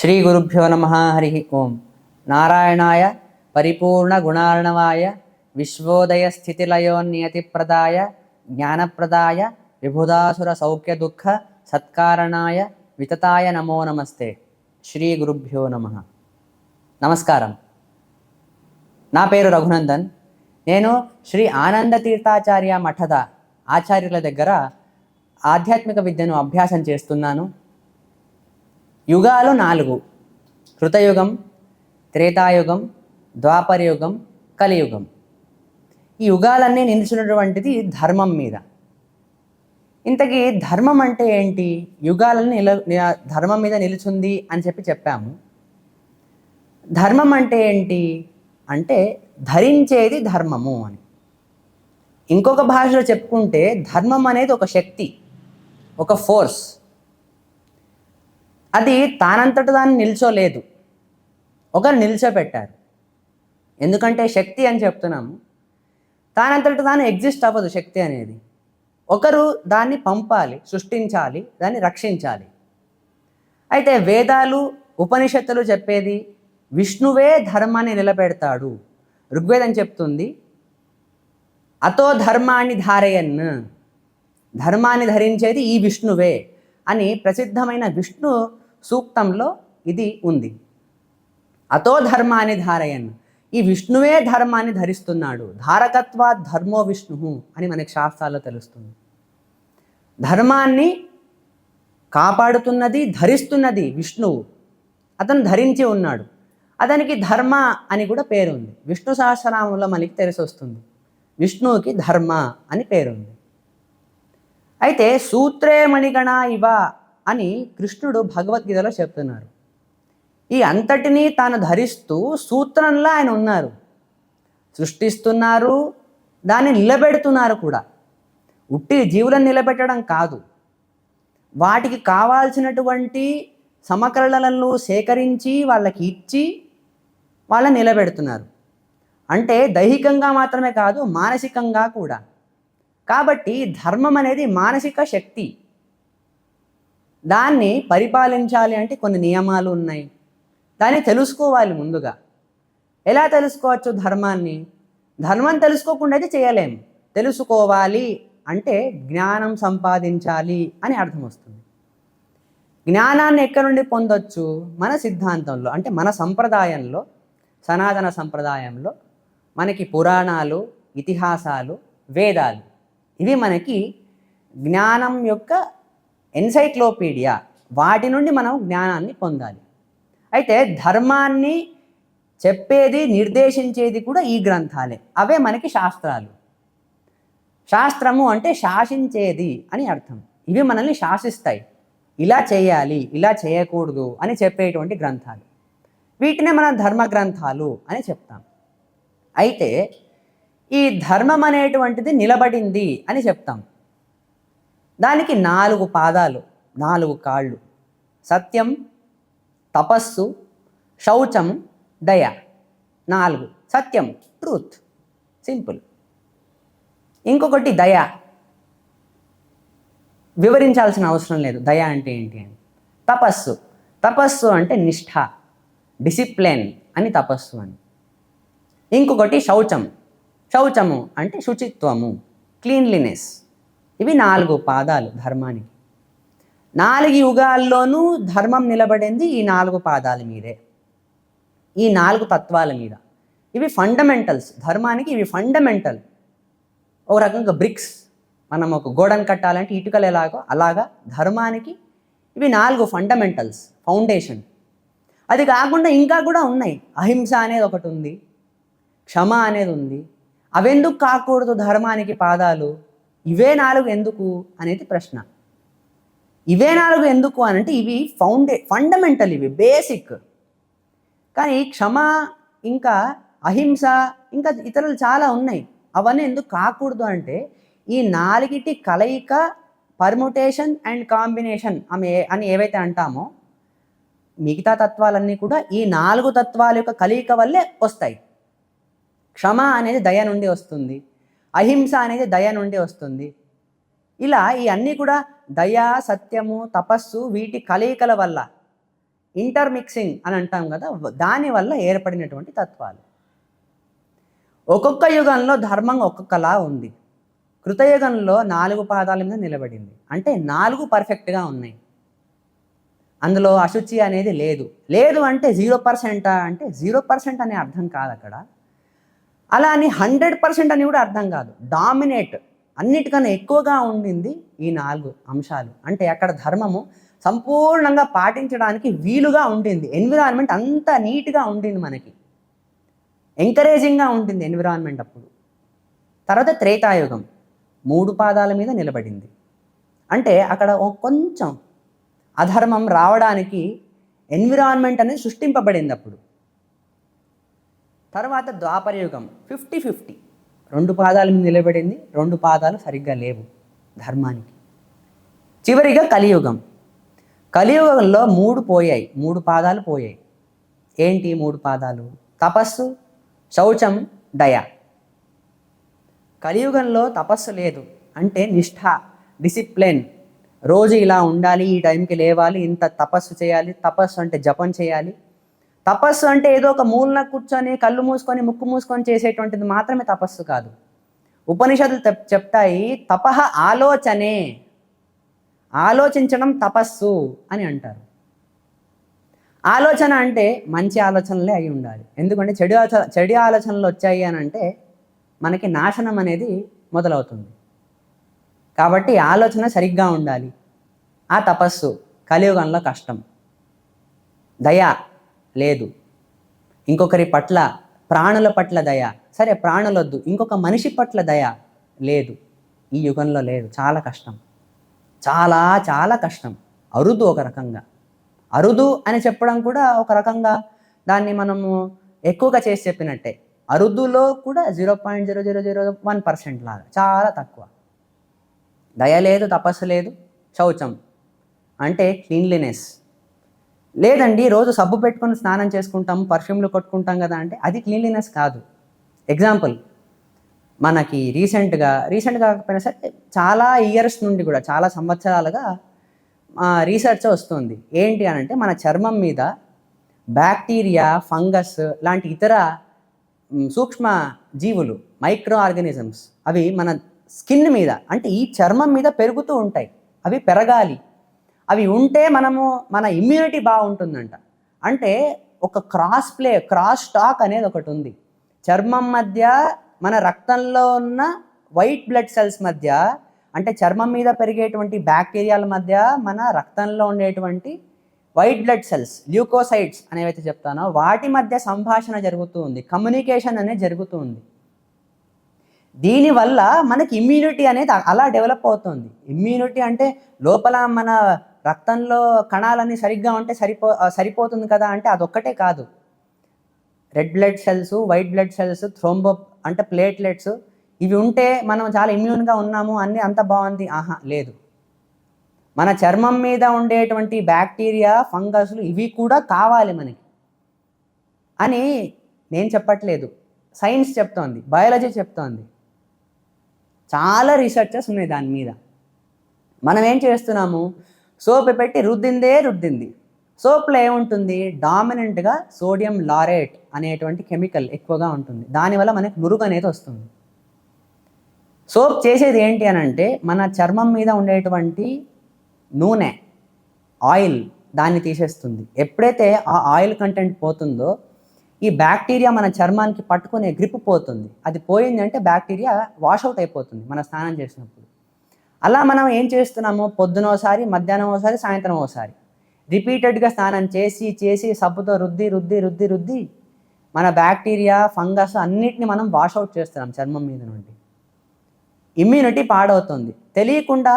శ్రీ గురుభ్యో నమః. హరి ఓం. నారాయణాయ పరిపూర్ణ గుణార్ణవాయ విశ్వోదయ స్థితిలయోన్నియతిప్రదాయ జ్ఞానప్రదాయ విబుధాసుర సౌఖ్య దుఃఖ సత్కారణాయ వితతాయ నమో నమస్తే. శ్రీ గురుభ్యో నమః. నమస్కారం. నా పేరు రఘునందన్. నేను శ్రీ ఆనంద తీర్థాచార్య మఠద ఆచార్యుల దగ్గర ఆధ్యాత్మిక విద్యను అభ్యాసం చేస్తున్నాను. యుగాలు 4: కృతయుగం, త్రేతాయుగం, ద్వాపరయుగం, కలియుగం. ఈ యుగాలన్నీ నిలిచినటువంటిది ధర్మం మీద. ఇంతకీ ధర్మం అంటే ఏంటి? యుగాలన్నీ ధర్మం మీద నిలుచుంది అని చెప్పాము. ధర్మం అంటే ఏంటి అంటే ధరించేది ధర్మము అని. ఇంకొక భాషలో చెప్పుకుంటే ధర్మం అనేది ఒక శక్తి, ఒక ఫోర్స్. అది తానంతట దాన్ని నిల్చోలేదు, ఒకరు నిల్చోపెట్టారు. ఎందుకంటే శక్తి అని చెప్తున్నాము, తానంతట దాన్ని ఎగ్జిస్ట్ అవ్వదు. శక్తి అనేది ఒకరు దాన్ని పంపాలి, సృష్టించాలి, దాన్ని రక్షించాలి. అయితే వేదాలు, ఉపనిషత్తులు చెప్పేది విష్ణువే ధర్మాన్ని నిలబెడతాడు. ఋగ్వేదం చెప్తుంది అతో ధర్మాన్ని ధారయన్, ధర్మాన్ని ధరించేది ఈ విష్ణువే అని ప్రసిద్ధమైన విష్ణు సూక్తంలో ఇది ఉంది. అతో ధర్మాన్ని ధారయన్, ఈ విష్ణువే ధర్మాన్ని ధరిస్తున్నాడు. ధారకత్వాత్ ధర్మో విష్ణు అని మనకి శాస్త్రాల్లో తెలుస్తుంది. ధర్మాన్ని కాపాడుతున్నది, ధరిస్తున్నది విష్ణువు. అతను ధరించి ఉన్నాడు. అతనికి ధర్మ అని కూడా పేరుంది. విష్ణు సహస్రనామంలో మనకి తెలిసి వస్తుంది విష్ణువుకి ధర్మ అని పేరుంది. అయితే సూత్రే మణిగణ ఇవ అని కృష్ణుడు భగవద్గీతలో చెప్తున్నారు. ఈ అంతటినీ తాను ధరిస్తూ సూత్రంలో ఆయన ఉన్నారు, సృష్టిస్తున్నారు, దాన్ని నిలబెడుతున్నారు కూడా. ఉట్టి జీవులను నిలబెట్టడం కాదు, వాటికి కావాల్సినటువంటి సమకరణలను సేకరించి వాళ్ళకి ఇచ్చి వాళ్ళని నిలబెడుతున్నారు. అంటే దైహికంగా మాత్రమే కాదు, మానసికంగా కూడా. కాబట్టి ధర్మం అనేది మానసిక శక్తి. దాన్ని పరిపాలించాలి అంటే కొన్ని నియమాలు ఉన్నాయి. దాన్ని తెలుసుకోవాలి ముందుగా. ఎలా తెలుసుకోవచ్చు ధర్మాన్ని? ధర్మం తెలుసుకోకుండా అయితే చేయలేము. తెలుసుకోవాలి అంటే జ్ఞానం సంపాదించాలి అని అర్థం వస్తుంది. జ్ఞానాన్ని ఎక్కడి నుండి పొందొచ్చు? మన సిద్ధాంతంలో, అంటే మన సంప్రదాయంలో, సనాతన సంప్రదాయంలో మనకి పురాణాలు, ఇతిహాసాలు, వేదాలు, ఇవి మనకి జ్ఞానం యొక్క ఎన్సైక్లోపీడియా. వాటి నుండి మనం జ్ఞానాన్ని పొందాలి. అయితే ధర్మాన్ని చెప్పేది, నిర్దేశించేది కూడా ఈ గ్రంథాలే. అవే మనకి శాస్త్రాలు. శాస్త్రము అంటే శాసించేది అని అర్థం. ఇవి మనల్ని శాసిస్తాయి. ఇలా చేయాలి, ఇలా చేయకూడదు అని చెప్పేటువంటి గ్రంథాలు. వీటినే మనం ధర్మ గ్రంథాలు అని చెప్తాం. అయితే ఈ ధర్మం అనేటువంటిది నిలబడింది అని చెప్తాం. దానికి 4 పాదాలు, 4 కాళ్ళు. సత్యం, తపస్సు, శౌచం, దయ. 4. సత్యం, ట్రూత్, సింపుల్. ఇంకొకటి దయ. వివరించాల్సిన అవసరం లేదు దయ అంటే ఏంటి అని. తపస్సు, తపస్సు అంటే నిష్ఠ, డిసిప్లిన్ అని తపస్సు అని. ఇంకొకటి శౌచం. శౌచము అంటే శుచిత్వము, క్లీన్లీనెస్. ఇవి 4 పాదాలు ధర్మానికి. 4 యుగాల్లోనూ ధర్మం నిలబడింది ఈ 4 పాదాల మీదే, ఈ 4 తత్వాల మీద. ఇవి ఫండమెంటల్స్ ధర్మానికి. ఇవి ఫండమెంటల్. ఒక రకంగా బ్రిక్స్. మనం ఒక గోడను కట్టాలంటే ఇటుకలు ఎలాగో అలాగా ధర్మానికి ఇవి 4 ఫండమెంటల్స్, ఫౌండేషన్. అది కాకుండా ఇంకా కూడా ఉన్నాయి. అహింస అనేది ఒకటి ఉంది, క్షమ అనేది ఉంది. అవెందుకు కాకూడదు ధర్మానికి పాదాలు? ఇవే 4 ఎందుకు అనేది ప్రశ్న. ఇవే 4 ఎందుకు అని అంటే ఇవి ఫండమెంటల్, ఇవి బేసిక్. కానీ క్షమ, ఇంకా అహింస, ఇంకా ఇతరులు చాలా ఉన్నాయి. అవన్నీ ఎందుకు కాకూడదు అంటే ఈ 4 కలయిక, పర్ముటేషన్ అండ్ కాంబినేషన్ అని ఏవైతే అంటామో, మిగతా తత్వాలన్నీ కూడా ఈ 4 తత్వాల యొక్క కలయిక వల్లే వస్తాయి. క్షమ అనేది దయ నుండి వస్తుంది, అహింస అనేది దయ నుండి వస్తుంది. ఇలా ఈ అన్నీ కూడా దయ, సత్యము, తపస్సు, వీటి కలయికల వల్ల ఇంటర్మిక్సింగ్ అని అంటాం కదా, దానివల్ల ఏర్పడినటువంటి తత్వాలు. ఒక్కొక్క యుగంలో ధర్మం ఒక్కొక్కలా ఉంది. కృతయుగంలో 4 పాదాల మీద నిలబడింది, అంటే 4 పర్ఫెక్ట్గా ఉన్నాయి. అందులో అశుచి అనేది లేదు. లేదు అంటే 0% అంటే 0% అనే అర్థం కాదు అక్కడ. అలా అని 100% అని కూడా అర్థం కాదు. డామినేట్, అన్నిటికన్నా ఎక్కువగా ఉండింది ఈ 4 అంశాలు. అంటే అక్కడ ధర్మము సంపూర్ణంగా పాటించడానికి వీలుగా ఉంటుంది. ఎన్విరాన్మెంట్ అంత నీట్గా ఉంటుంది, మనకి ఎంకరేజింగ్గా ఉంటుంది ఎన్విరాన్మెంట్ అప్పుడు. తర్వాత త్రేతాయుగం 3 పాదాల మీద నిలబడింది. అంటే అక్కడ కొంచెం అధర్మం రావడానికి ఎన్విరాన్మెంట్ అనేది సృష్టింపబడింది అప్పుడు. తర్వాత ద్వాపరయుగం 50-50, 2 పాదాల మీద నిలబడింది, 2 పాదాలు సరిగ్గా లేవు ధర్మానికి. చివరిగా కలియుగం. కలియుగంలో 3 పోయాయి, 3 పాదాలు పోయాయి. ఏంటి 3 పాదాలు? తపస్సు, శౌచం, దయ. కలియుగంలో తపస్సు లేదు, అంటే నిష్ఠ, డిసిప్లిన్, రోజు ఇలా ఉండాలి, ఈ టైంకి లేవాలి, ఇంత తపస్సు చేయాలి. తపస్సు అంటే జపం చేయాలి. తపస్సు అంటే ఏదో ఒక మూలన కూర్చొని కళ్ళు మూసుకొని ముక్కు మూసుకొని చేసేటువంటిది మాత్రమే తపస్సు కాదు. ఉపనిషత్తులు చెప్తాయి, తపః ఆలోచనే, ఆలోచించడం తపస్సు అని అంటారు. ఆలోచన అంటే మంచి ఆలోచనలే అయి ఉండాలి. ఎందుకంటే చెడు ఆలోచనలు వచ్చాయి అని అంటే మనకి నాశనం అనేది మొదలవుతుంది. కాబట్టి ఆలోచన సరిగ్గా ఉండాలి. ఆ తపస్సు కలియుగంలో కష్టం. దయ లేదు, ఇంకొకరి పట్ల, ప్రాణుల పట్ల దయ, సరే ప్రాణులొద్దు, ఇంకొక మనిషి పట్ల దయ లేదు, ఈ యుగంలో లేదు. చాలా కష్టం, చాలా చాలా కష్టం. అరుదు, ఒక రకంగా అరుదు అని చెప్పడం కూడా ఒక రకంగా దాన్ని మనము ఎక్కువగా చేసి చెప్పినట్టే. అరుదులో కూడా 0.0001% లాగా చాలా తక్కువ. దయ లేదు, తపస్సు లేదు. శౌచం అంటే క్లీన్లీనెస్ లేదండి. రోజు సబ్బు పెట్టుకొని స్నానం చేసుకుంటాం, పర్ఫ్యూమ్లు కొట్టుకుంటాం కదా అంటే అది క్లీన్లీనెస్ కాదు. ఎగ్జాంపుల్, మనకి రీసెంట్గా కాకపోయినా సరే చాలా ఇయర్స్ నుండి కూడా, చాలా సంవత్సరాలుగా రీసెర్చ్ వస్తుంది. ఏంటి అని అంటే మన చర్మం మీద బ్యాక్టీరియా, ఫంగస్ లాంటి ఇతర సూక్ష్మ జీవులు, మైక్రో ఆర్గానిజమ్స్, అవి మన స్కిన్ మీద, అంటే ఈ చర్మం మీద పెరుగుతూ ఉంటాయి. అవి పెరగాలి, అవి ఉంటే మన ఇమ్యూనిటీ బాగుంటుందంట. అంటే ఒక క్రాస్ టాక్ అనేది ఒకటి ఉంది. చర్మం మధ్య, మన రక్తంలో ఉన్న వైట్ బ్లడ్ సెల్స్ మధ్య, అంటే చర్మం మీద పెరిగేటువంటి బ్యాక్టీరియాల మధ్య మన రక్తంలో ఉండేటువంటి వైట్ బ్లడ్ సెల్స్, ల్యూకోసైట్స్ అనేవైతే చెప్తానో వాటి మధ్య సంభాషణ జరుగుతూ ఉంది, కమ్యూనికేషన్ అనేది జరుగుతూ ఉంది. దీనివల్ల మనకి ఇమ్యూనిటీ అనేది అలా డెవలప్ అవుతుంది. ఇమ్యూనిటీ అంటే లోపల మన రక్తంలో కణాలన్నీ సరిగ్గా ఉంటే సరిపోతుంది కదా అంటే అదొక్కటే కాదు. Red blood cells, white blood cells, thrombo అంటే ప్లేట్లెట్స్, ఇవి ఉంటే మనం చాలా ఇమ్యూన్గా ఉన్నాము, అన్నీ అంత బాగుంది, ఆహా లేదు. మన చర్మం మీద ఉండేటువంటి బ్యాక్టీరియా, ఫంగస్లు ఇవి కూడా కావాలి మనకి అని నేను చెప్పట్లేదు, సైన్స్ చెప్తోంది, బయాలజీ చెప్తోంది. చాలా రీసెర్చెస్ ఉన్నాయి దాని మీద. మనం ఏం చేస్తున్నాము, సోప్ పెట్టి రుద్దింది. సోప్లో ఏముంటుంది, డామినెంట్గా సోడియం లారేట్ అనేటువంటి కెమికల్ ఎక్కువగా ఉంటుంది. దానివల్ల మనకి నురుగు అనేది వస్తుంది. సోప్ చేసేది ఏంటి అని అంటే మన చర్మం మీద ఉండేటువంటి నూనె, ఆయిల్, దాన్ని తీసేస్తుంది. ఎప్పుడైతే ఆ ఆయిల్ కంటెంట్ పోతుందో ఈ బ్యాక్టీరియా మన చర్మానికి పట్టుకునే గ్రిప్ పోతుంది. అది పోయింది అంటే బ్యాక్టీరియా వాషౌట్ అయిపోతుంది మన స్నానం చేసినప్పుడు. అలా మనం ఏం చేస్తున్నాము, పొద్దున ఒకసారి, మధ్యాహ్నం ఒకసారి, సాయంత్రం ఒకసారి రిపీటెడ్గా స్నానం చేసి సబ్బుతో రుద్ది మన బ్యాక్టీరియా, ఫంగస్ అన్నిటిని మనం వాషౌట్ చేస్తున్నాం చర్మం మీద నుండి. ఇమ్యూనిటీ పాడవుతుంది. తెలియకుండా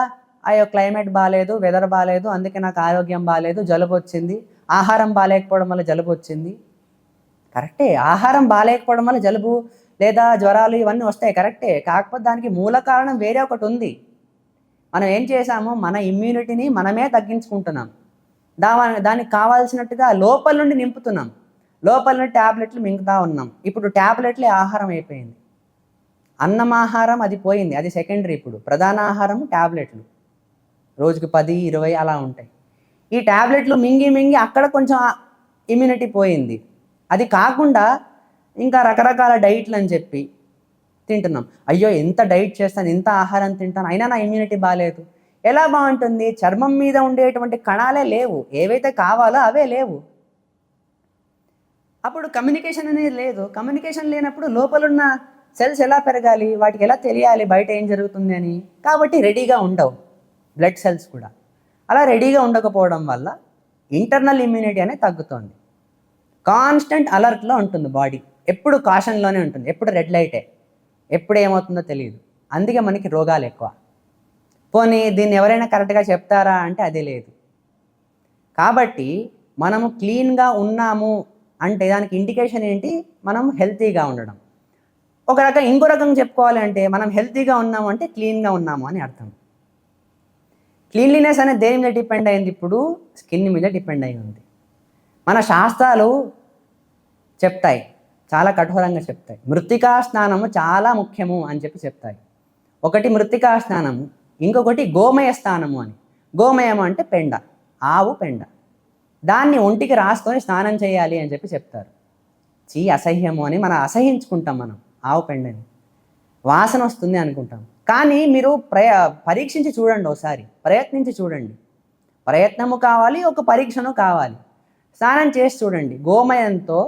అయ్యో క్లైమేట్ బాగాలేదు, వెదర్ బాగాలేదు, అందుకే నాకు ఆరోగ్యం బాగాలేదు, జలుబు వచ్చింది, ఆహారం బాగాలేకపోవడం వల్ల జలుబు వచ్చింది. కరెక్టే, ఆహారం బాగాలేకపోవడం వల్ల జలుబు లేదా జ్వరాలు ఇవన్నీ వస్తాయి, కరెక్టే. కాకపోతే దానికి మూల కారణం వేరే ఒకటి ఉంది. మనం ఏం చేసాము, మన ఇమ్యూనిటీని మనమే తగ్గించుకుంటున్నాం. దానికి కావాల్సినట్టుగా లోపల నుండి నింపుతున్నాం. లోపల నుండి ట్యాబ్లెట్లు మింగుతూ ఉన్నాం. ఇప్పుడు ట్యాబ్లెట్లే ఆహారం అయిపోయింది. అన్నం ఆహారం అది పోయింది, అది సెకండరీ. ఇప్పుడు ప్రధాన ఆహారం ట్యాబ్లెట్లు, రోజుకి 10-20 అలా ఉంటాయి. ఈ ట్యాబ్లెట్లు మింగి మింగి అక్కడ కొంచెం ఇమ్యూనిటీ పోయింది. అది కాకుండా ఇంకా రకరకాల డైట్లు అని చెప్పి తింటున్నాం. అయ్యో ఎంత డైట్ చేస్తాను, ఎంత ఆహారం తింటాను, అయినా నా ఇమ్యూనిటీ బాగాలేదు. ఎలా బాగుంటుంది? చర్మం మీద ఉండేటువంటి కణాలే లేవు, ఏవైతే కావాలో అవే లేవు. అప్పుడు కమ్యూనికేషన్ అనేది లేదు. కమ్యూనికేషన్ లేనప్పుడు లోపలున్న సెల్స్ ఎలా పెరగాలి, వాటికి ఎలా తెలియాలి బయట ఏం జరుగుతుంది అని? కాబట్టి రెడీగా ఉండవు బ్లడ్ సెల్స్ కూడా. అలా రెడీగా ఉండకపోవడం వల్ల ఇంటర్నల్ ఇమ్యూనిటీ అనేది తగ్గుతుంది. కాన్స్టెంట్ అలర్ట్లో ఉంటుంది బాడీ, ఎప్పుడు కాషన్లోనే ఉంటుంది, ఎప్పుడు రెడ్ లైటే, ఎప్పుడు ఏమవుతుందో తెలియదు. అందుకే మనకి రోగాలు ఎక్కువ. పోనీ దీన్ని ఎవరైనా కరెక్ట్గా చెప్తారా అంటే అది లేదు. కాబట్టి మనము క్లీన్గా ఉన్నాము అంటే దానికి ఇండికేషన్ ఏంటి? మనం హెల్తీగా ఉండడం. ఇంకో రకంగా చెప్పుకోవాలి అంటే మనం హెల్తీగా ఉన్నాము అంటే క్లీన్గా ఉన్నాము అని అర్థం. క్లీన్లీనెస్ అనేది దేని మీద డిపెండ్ అయింది? ఇప్పుడు స్కిన్ మీద డిపెండ్ అయి ఉంది. మన శాస్త్రాలు చెప్తాయి, చాలా కఠోరంగా చెప్తాయి, మృత్తికా స్నానము చాలా ముఖ్యము అని చెప్తాయి. ఒకటి మృత్తికా స్నానము, ఇంకొకటి గోమయ స్నానము అని. గోమయం అంటే పెండ, ఆవు పెండ. దాన్ని ఒంటికి రాసుకొని స్నానం చేయాలి అని చెప్తారు. అసహ్యము అని మనం అసహించుకుంటాం, మనం ఆవు పెండని, వాసన వస్తుంది అనుకుంటాం. కానీ మీరు పరీక్షించి చూడండి, ఒకసారి ప్రయత్నించి చూడండి. ప్రయత్నము కావాలి, ఒక పరీక్షను కావాలి. స్నానం చేసి చూడండి. గోమయంతో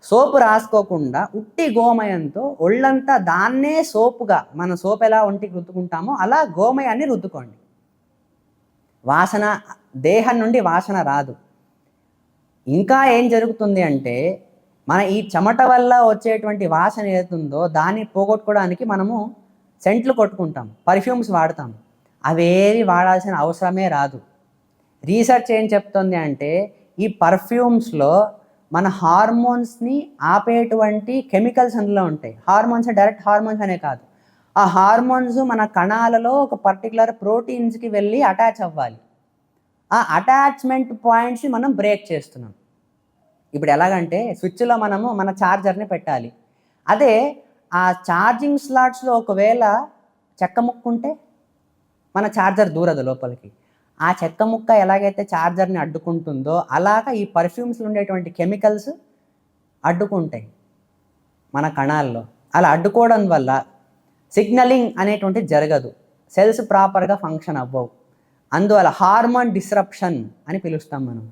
సోపు రాసుకోకుండా ఉట్టి గోమయంతో ఒళ్ళంతా దాన్నే సోపుగా, మన సోపు ఎలా ఒంటికి రుద్దుకుంటామో అలా గోమయాన్ని రుద్దుకోండి. వాసన, దేహం నుండి వాసన రాదు. ఇంకా ఏం జరుగుతుంది అంటే మన ఈ చెమట వల్ల వచ్చేటువంటి వాసన ఏతుందో దాన్ని పోగొట్టుకోవడానికి మనము సెంట్లు కొట్టుకుంటాం, పర్ఫ్యూమ్స్ వాడతాం. అవేవి వాడాల్సిన అవసరమే రాదు. రీసెర్చ్ ఏం చెప్తుంది అంటే ఈ పర్ఫ్యూమ్స్లో మన హార్మోన్స్ని ఆపేటువంటి కెమికల్స్ అందులో ఉంటాయి. హార్మోన్స్ డైరెక్ట్ హార్మోన్స్ అనే కాదు, ఆ హార్మోన్స్ మన కణాలలో ఒక పర్టికులర్ ప్రోటీన్స్కి వెళ్ళి అటాచ్ అవ్వాలి. ఆ అటాచ్మెంట్ పాయింట్స్ని మనం బ్రేక్ చేస్తున్నాం. ఇప్పుడు ఎలాగంటే స్విచ్లో మనము మన ఛార్జర్ని పెట్టాలి. అదే ఆ ఛార్జింగ్ స్లాట్స్లో ఒకవేళ చెక్క ముక్కుంటే మన ఛార్జర్ దూరదు లోపలికి. ఆ చెక్క ముక్క ఎలాగైతే ఛార్జర్ని అడ్డుకుంటుందో అలాగా ఈ పర్ఫ్యూమ్స్లో ఉండేటువంటి కెమికల్స్ అడ్డుకుంటాయి మన కణాల్లో. అలా అడ్డుకోవడం వల్ల సిగ్నలింగ్ అనేటువంటిది జరగదు, సెల్స్ ప్రాపర్గా ఫంక్షన్ అవ్వవు. అందువల్ల హార్మోన్ డిస్రప్షన్ అని పిలుస్తాం మనం.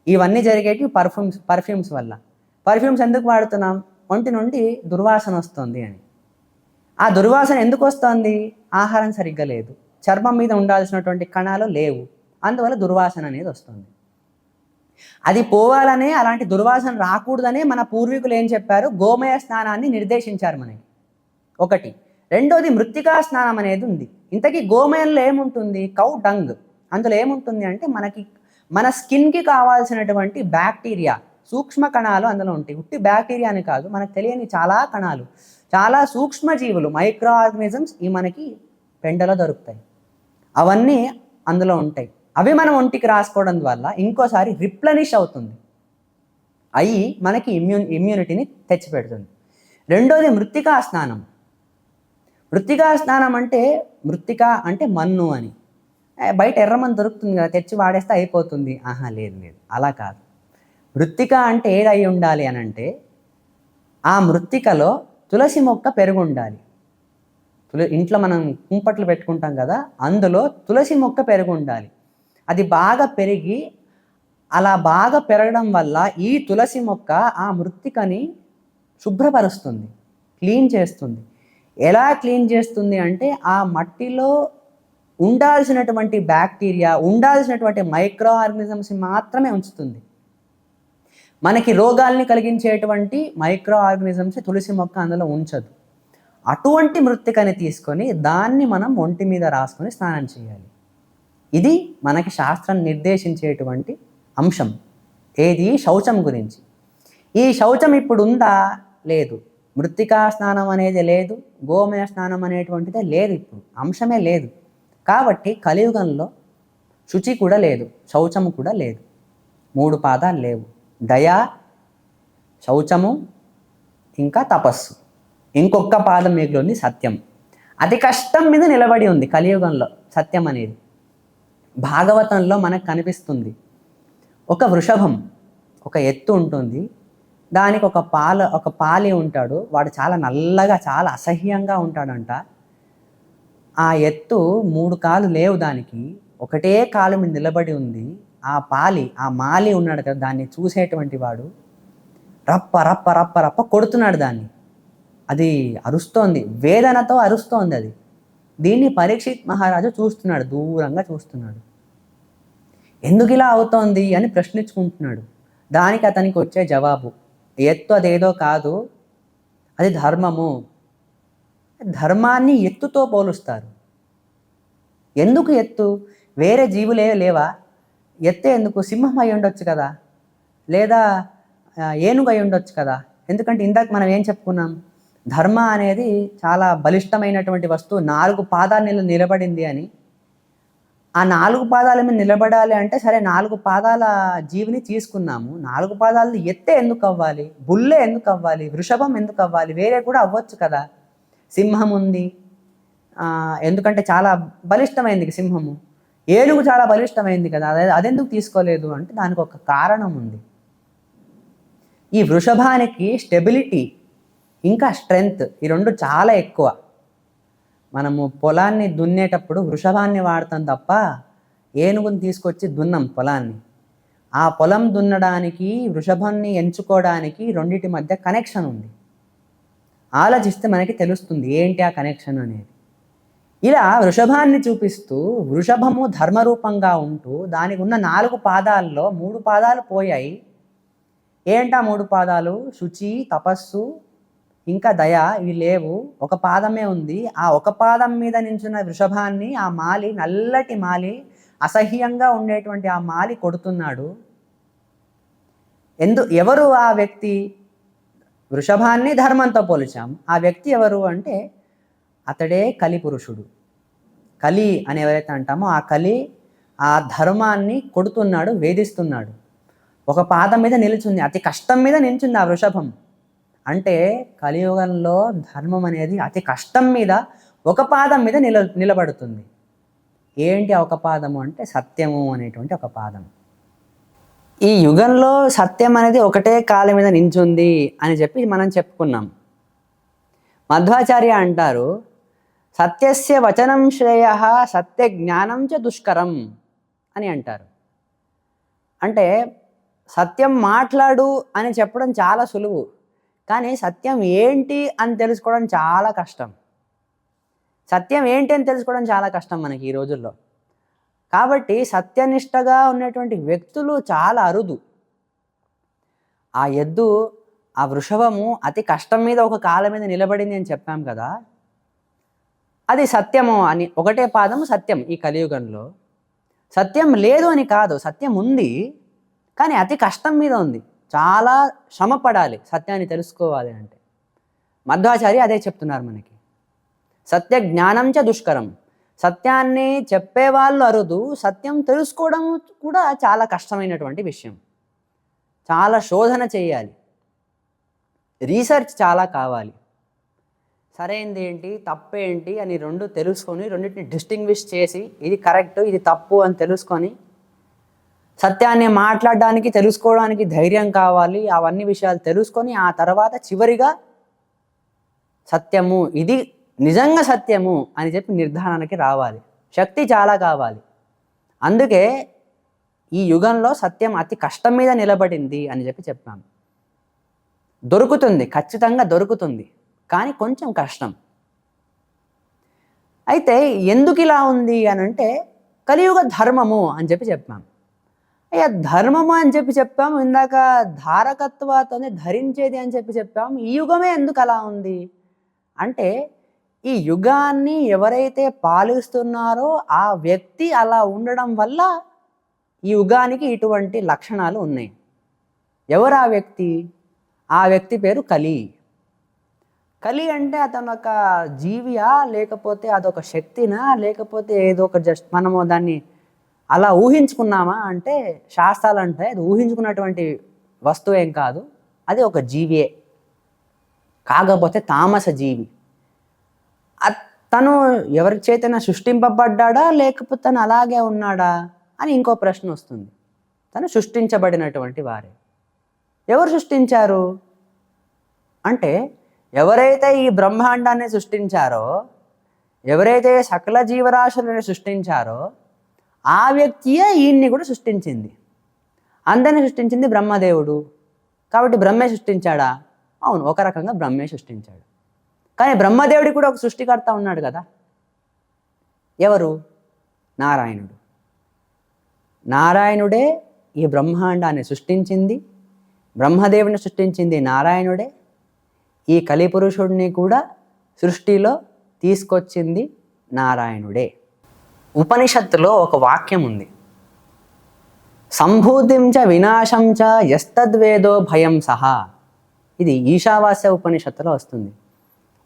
ఇవన్నీ జరిగేవి పర్ఫ్యూమ్స్ వల్ల. పర్ఫ్యూమ్స్ ఎందుకు వాడుతున్నాం? ఒంటి నుండి దుర్వాసన వస్తుంది అని. ఆ దుర్వాసన ఎందుకు వస్తుంది? ఆహారం సరిగ్గా లేదు, చర్మం మీద ఉండాల్సినటువంటి కణాలు లేవు, అందువల్ల దుర్వాసన అనేది వస్తుంది. అది పోవాలనే, అలాంటి దుర్వాసన రాకూడదనే మన పూర్వీకులు ఏం చెప్పారు? గోమయ స్నానాన్ని నిర్దేశించారు మనకి. ఒకటి. రెండోది మృత్తికా స్నానం అనేది ఉంది. ఇంతకీ గోమయంలో ఏముంటుంది? Cow dung. అందులో ఏముంటుంది అంటే మన స్కిన్కి కావాల్సినటువంటి బ్యాక్టీరియా, సూక్ష్మ కణాలు అందులో ఉంటాయి. ఉట్టి బ్యాక్టీరియా అని కాదు, మనకు తెలియని చాలా కణాలు, చాలా సూక్ష్మజీవులు, మైక్రో ఆర్గనిజమ్స్ ఈ మనకి పెండలో దొరుకుతాయి. అవన్నీ అందులో ఉంటాయి. అవి మనం ఒంటికి రాసుకోవడం వల్ల ఇంకోసారి రిప్లనిష్ అవుతుంది, అవి మనకి ఇమ్యూనిటీని తెచ్చిపెడుతుంది. రెండోది మృత్తికా స్నానం. మృత్తికా స్నానం అంటే మృత్తిక అంటే మన్ను అని. బయట ఎర్రమన్ను దొరుకుతుంది కదా, తెచ్చి వాడేస్తే అయిపోతుంది. లేదు, అలా కాదు. మృత్తిక అంటే ఏదై ఉండాలి అని అంటే ఆ మృత్తికలో తులసి మొక్క పెరుగు ఉండాలి. ఇంట్లో మనం కుంపట్లు పెట్టుకుంటాం కదా, అందులో తులసి మొక్క పెరుగు ఉండాలి. అది బాగా పెరిగి, అలా బాగా పెరగడం వల్ల ఈ తులసి మొక్క ఆ మృత్తికని శుభ్రపరుస్తుంది, క్లీన్ చేస్తుంది. ఎలా క్లీన్ చేస్తుంది అంటే ఆ మట్టిలో ఉండాల్సినటువంటి బ్యాక్టీరియా, ఉండాల్సినటువంటి మైక్రో ఆర్గనిజమ్స్ మాత్రమే ఉంచుతుంది. మనకి రోగాల్ని కలిగించేటువంటి మైక్రో ఆర్గనిజమ్స్ తులసి మొక్క అందులో ఉంచదు. అటువంటి మృత్తికని తీసుకొని దాన్ని మనం ఒంటి మీద రాసుకొని స్నానం చేయాలి. ఇది మనకి శాస్త్రం నిర్దేశించేటువంటి అంశం. ఏది? శౌచం గురించి. ఈ శౌచం ఇప్పుడు ఉందా? లేదు. మృత్తికా స్నానం అనేది లేదు, గోమయ స్నానం అనేటువంటిదే లేదు, ఇప్పుడు అంశమే లేదు. కాబట్టి కలియుగంలో శుచి కూడా లేదు, శౌచము కూడా లేదు. 3 పాదాలు లేవు: దయ, శౌచము, ఇంకా తపస్సు. ఇంకొక పాదం మిగిలి ఉంది, సత్యం. అతి కష్టం మీద నిలబడి ఉంది కలియుగంలో సత్యం అనేది. భాగవతంలో మనకు కనిపిస్తుంది. ఒక వృషభం, ఒక ఎత్తు ఉంటుంది, దానికి ఒక పాలి ఉంటాడు. వాడు చాలా నల్లగా, చాలా అసహ్యంగా ఉంటాడంట. ఆ ఎత్తు 3 కాళ్ళు లేవు దానికి, ఒకటే కాలు మీద నిలబడి ఉంది. ఆ మాలి ఉన్నాడు కదా, దాన్ని చూసేటువంటి వాడు రప్ప రప్ప రప్ప రప్ప కొడుతున్నాడు దాన్ని. అది అరుస్తోంది, వేదనతో అరుస్తోంది అది. దీన్ని పరీక్షిత్ మహారాజు చూస్తున్నాడు, దూరంగా చూస్తున్నాడు. ఎందుకు ఇలా అవుతోంది అని ప్రశ్నించుకుంటున్నాడు. దానికి అతనికి వచ్చే జవాబు, ఎత్తు అదేదో కాదు, అది ధర్మము. ధర్మాన్ని ఎత్తుతో పోలుస్తారు. ఎందుకు ఎత్తు? వేరే జీవులే లేవా? ఎత్తే ఎందుకు? సింహం అయి ఉండొచ్చు కదా, లేదా ఏనుగు అయి ఉండొచ్చు కదా. ఎందుకంటే ఇందాక మనం ఏం చెప్పుకున్నాం, ధర్మ అనేది చాలా బలిష్టమైనటువంటి వస్తువు, 4 పాదాలు నిలబడింది అని. ఆ 4 పాదాల మీద నిలబడాలి అంటే సరే, 4 పాదాల జీవిని తీసుకున్నాము. 4 పాదాలు ఎత్తే ఎందుకు అవ్వాలి? బుల్లే ఎందుకు అవ్వాలి? వృషభం ఎందుకు అవ్వాలి? వేరే కూడా అవ్వచ్చు కదా. సింహం ఉంది, ఎందుకంటే చాలా బలిష్టమైంది సింహము. ఏనుగు చాలా బలిష్టమైంది కదా, అదెందుకు తీసుకోలేదు అంటే దానికి ఒక కారణం ఉంది. ఈ వృషభానికి స్టెబిలిటీ ఇంకా స్ట్రెంగ్త్, ఈ 2 చాలా ఎక్కువ. మనము పొలాన్ని దున్నేటప్పుడు వృషభాన్ని వాడతాం తప్ప ఏనుగుని తీసుకొచ్చి దున్నం పొలాన్ని. ఆ పొలం దున్నడానికి వృషభాన్ని ఎంచుకోవడానికి రెండింటి మధ్య కనెక్షన్ ఉంది. ఆలోచిస్తే మనకి తెలుస్తుంది ఏంటి ఆ కనెక్షన్ అనేది. ఇలా వృషభాన్ని చూపిస్తూ, వృషభము ధర్మరూపంగా ఉంటూ దానికి ఉన్న 4 పాదాల్లో 3 పాదాలు పోయాయి. ఏంటా 3 పాదాలు? శుచి, తపస్సు, ఇంకా దయ. ఇవి లేవు, ఒక పాదమే ఉంది. ఆ ఒక పాదం మీద నించున్న వృషభాన్ని ఆ మాలి, నల్లటి మాలి, అసహ్యంగా ఉండేటువంటి ఆ మాలి కొడుతున్నాడు. ఎవరు ఆ వ్యక్తి? వృషభాన్ని ధర్మంతో పోల్చాం. ఆ వ్యక్తి ఎవరు అంటే అతడే కలిపురుషుడు. కలి అని ఎవరైతే అంటామో ఆ కలి ఆ ధర్మాన్ని కొడుతున్నాడు, వేధిస్తున్నాడు. ఒక పాదం మీద నిలుచుంది, అతి కష్టం మీద నిల్చుంది ఆ వృషభం. అంటే కలియుగంలో ధర్మం అనేది అతి కష్టం మీద ఒక పాదం మీద నిలబడుతుంది. ఏంటి ఒక పాదము అంటే సత్యము అనేటువంటి ఒక పాదం. ఈ యుగంలో సత్యం అనేది ఒకటే కాలం మీద నించుంది అని చెప్పి మనం చెప్పుకున్నాం. మధ్వాచార్య అంటారు, సత్యస్య వచనం శ్రేయ, సత్య జ్ఞానం చ దుష్కరం అని అంటారు. అంటే సత్యం మాట్లాడు అని చెప్పడం చాలా సులువు, కానీ సత్యం ఏంటి అని తెలుసుకోవడం చాలా కష్టం. సత్యం ఏంటి అని తెలుసుకోవడం చాలా కష్టం మనకి ఈ రోజుల్లో. కాబట్టి సత్యనిష్టగా ఉన్నటువంటి వ్యక్తులు చాలా అరుదు. ఆ ఎద్దు, ఆ వృషభము అతి కష్టం మీద ఒక కాళ్ళ మీద నిలబడింది అని చెప్పాం కదా, అది సత్యము అని. ఒకటే పాదము సత్యం. ఈ కలియుగంలో సత్యం లేదు అని కాదు, సత్యం ఉంది, కానీ అతి కష్టం మీద ఉంది. చాలా శ్రమ పడాలి సత్యాన్ని తెలుసుకోవాలి అంటే. మధ్వాచార్య అదే చెప్తున్నారు మనకి. సత్య జ్ఞానం చ దుష్కరం. సత్యాన్ని చెప్పేవాళ్ళు అరుదు, సత్యం తెలుసుకోవడం కూడా చాలా కష్టమైనటువంటి విషయం. చాలా శోధన చేయాలి, రీసెర్చ్ చాలా కావాలి. సరైనది ఏంటి, తప్పేంటి అని 2 తెలుసుకొని, రెండింటిని డిస్టింగ్విష్ చేసి ఇది కరెక్ట్, ఇది తప్పు అని తెలుసుకొని, సత్యాన్ని మాట్లాడడానికి, తెలుసుకోవడానికి ధైర్యం కావాలి. అవన్నీ విషయాలు తెలుసుకొని ఆ తర్వాత చివరిగా సత్యము, ఇది నిజంగా సత్యము అని చెప్పి నిర్ధారణకి రావాలి. శక్తి చాలా కావాలి. అందుకే ఈ యుగంలో సత్యం అతి కష్టం మీద నిలబడింది అని చెప్పి చెప్పాము. దొరుకుతుంది, ఖచ్చితంగా దొరుకుతుంది, కానీ కొంచెం కష్టం. అయితే ఎందుకు ఇలా ఉంది అని అంటే కలియుగ ధర్మము అని చెప్పి చెప్పాము. అయ్యా ధర్మము అని చెప్పి చెప్పాము, ఇందాక ధారకత్వాతోనే ధరించేది అని చెప్పి చెప్పాము. ఈ యుగమే ఎందుకు అలా ఉంది అంటే ఈ యుగాన్ని ఎవరైతే పాలిస్తున్నారో ఆ వ్యక్తి అలా ఉండడం వల్ల ఈ యుగానికి ఇటువంటి లక్షణాలు ఉన్నాయి. ఎవరు ఆ వ్యక్తి? ఆ వ్యక్తి పేరు కలి. కలి అంటే అతను ఒక జీవియా, లేకపోతే అదొక శక్తినా, లేకపోతే ఏదో ఒక జస్ట్ మనము దాన్ని అలా ఊహించుకున్నామా అంటే శాస్త్రాలు అంటే అది ఊహించుకున్నటువంటి వస్తువు ఏం కాదు, అది ఒక జీవియే, కాకపోతే తామస జీవి. తను ఎవరి చేతన సృష్టింపబడ్డా లేకపోతే తను అలాగే ఉన్నాడా అని ఇంకో ప్రశ్న వస్తుంది. తను సృష్టించబడినటువంటి వారే. ఎవరు సృష్టించారు అంటే ఎవరైతే ఈ బ్రహ్మాండాన్ని సృష్టించారో, ఎవరైతే సకల జీవరాశులను సృష్టించారో ఆ వ్యక్తియే ఈయన్ని కూడా సృష్టించింది. అందరిని సృష్టించింది బ్రహ్మదేవుడు. కాబట్టి బ్రహ్మే సృష్టించాడా? అవును, ఒక రకంగా బ్రహ్మే సృష్టించాడు. కానీ బ్రహ్మదేవుడికి కూడా ఒక సృష్టికర్త ఉన్నాడు కదా. ఎవరు? నారాయణుడు. నారాయణుడే ఈ బ్రహ్మాండాన్ని సృష్టించింది. బ్రహ్మదేవుని సృష్టించింది నారాయణుడే. ఈ కలిపురుషుడిని కూడా సృష్టిలో తీసుకొచ్చింది నారాయణుడే. ఉపనిషత్తులో ఒక వాక్యం ఉంది, సంభూతిం చ వినాశం చ యస్తద్వేదో భయం సహా. ఇది ఈశావాస్య ఉపనిషత్తులో వస్తుంది.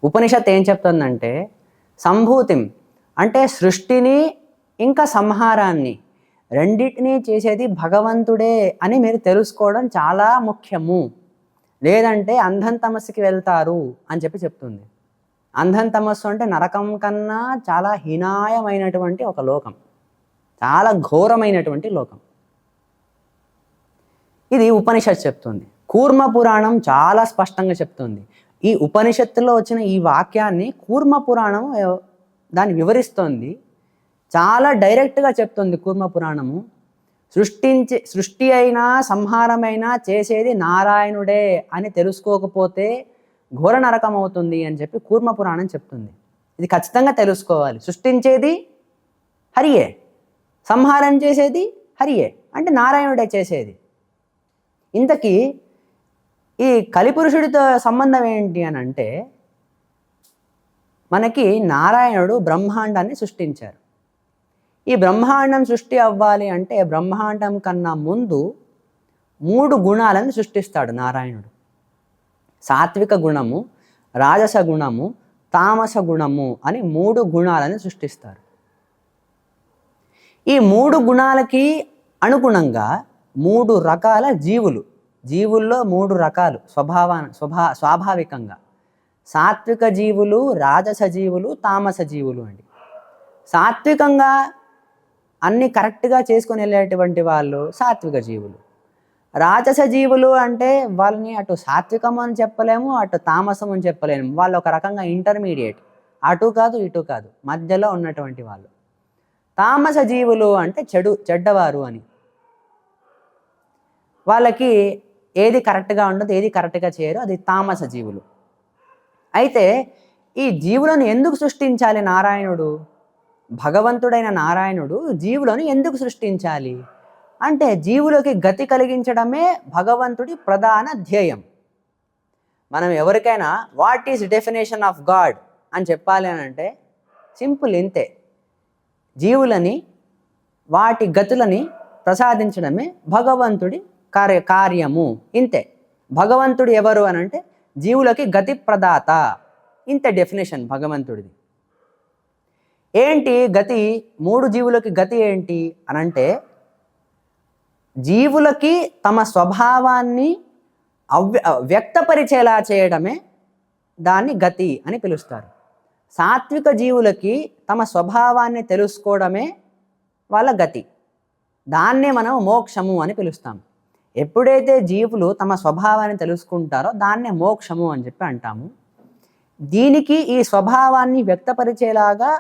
ఉపనిషత్తు ఏం చెప్తుందంటే సంభూతిం అంటే సృష్టిని ఇంకా సంహారాన్ని రెండింటినీ చేసేది భగవంతుడే అని మీరు తెలుసుకోవడం చాలా ముఖ్యము, లేదంటే అంధం తమస్సుకి వెళ్తారు అని చెప్తుంది. అంధం తమస్సు అంటే నరకం కన్నా చాలా హీనాయమైనటువంటి ఒక లోకం, చాలా ఘోరమైనటువంటి లోకం. ఇది ఉపనిషత్తు చెప్తుంది. కూర్మ పురాణం చాలా స్పష్టంగా చెప్తుంది. ఈ ఉపనిషత్తులో వచ్చిన ఈ వాక్యాన్ని కూర్మ పురాణం దాన్ని వివరిస్తోంది. చాలా డైరెక్ట్గా చెప్తుంది కూర్మ పురాణము. సృష్టి అయినా సంహారమైనా చేసేది నారాయణుడే అని తెలుసుకోకపోతే ఘోర నరకం అవుతుంది అని చెప్పి కూర్మ పురాణం చెప్తుంది. ఇది ఖచ్చితంగా తెలుసుకోవాలి. సృష్టించేది హరియే, సంహారం చేసేది హరియే, అంటే నారాయణుడే చేసేది. ఇంతకీ ఈ కలిపురుషుడితో సంబంధం ఏంటి అని అంటే మనకి నారాయణుడు బ్రహ్మాండాన్ని సృష్టించారు. ఈ బ్రహ్మాండం సృష్టి అవ్వాలి అంటే బ్రహ్మాండం కన్నా ముందు 3 గుణాలను సృష్టిస్తాడు నారాయణుడు. సాత్విక గుణము, రాజస గుణము, తామస గుణము అని 3 గుణాలను సృష్టిస్తారు. ఈ 3 గుణాలకి అనుగుణంగా 3 రకాల జీవుల్లో 3 రకాలు స్వాభావికంగా సాత్విక జీవులు, రాజస జీవులు, తామస జీవులు అండి. సాత్వికంగా అన్ని కరెక్ట్గా చేసుకొని వెళ్ళేటువంటి వాళ్ళు సాత్విక జీవులు. రాజస జీవులు అంటే వాళ్ళని అటు సాత్వికం అని చెప్పలేము, అటు తామసం అని చెప్పలేము. వాళ్ళు ఒక రకంగా ఇంటర్మీడియట్, అటు కాదు ఇటు కాదు, మధ్యలో ఉన్నటువంటి వాళ్ళు. తామస జీవులు అంటే చెడ్డవారు అని. వాళ్ళకి ఏది కరెక్ట్గా ఉండదు, ఏది కరెక్ట్గా చేయరు, అది తామస జీవులు. అయితే ఈ జీవులను ఎందుకు సృష్టించాలి నారాయణుడు? భగవంతుడైన నారాయణుడు జీవులను ఎందుకు సృష్టించాలి అంటే జీవులకి గతి కలిగించడమే భగవంతుడి ప్రధాన ధ్యేయం. మనం ఎవరికైనా what is definition of God అని చెప్పాలి అని అంటే సింపుల్, ఇంతే. జీవులని వాటి గతులని ప్రసాదించడమే భగవంతుడి కార్యము, ఇంతే. భగవంతుడు ఎవరు అని అంటే జీవులకి గతి ప్రదాత, ఇంతే డెఫినేషన్ భగవంతుడిది. ఏంటి గతి? 3 జీవులకి గతి ఏంటి అనంటే జీవులకి తమ స్వభావాన్ని వ్యక్తపరిచేలా చేయడమే దాన్ని గతి అని పిలుస్తారు. సాత్విక జీవులకి తమ స్వభావాన్ని తెలుసుకోవడమే వాళ్ళ గతి, దాన్నే మనం మోక్షము అని పిలుస్తాం. ఎప్పుడైతే జీవులు తమ స్వభావాన్ని తెలుసుకుంటారో దాన్నే మోక్షము అని చెప్పి అంటాము. దీనికి ఈ స్వభావాన్ని వ్యక్తపరిచేలాగా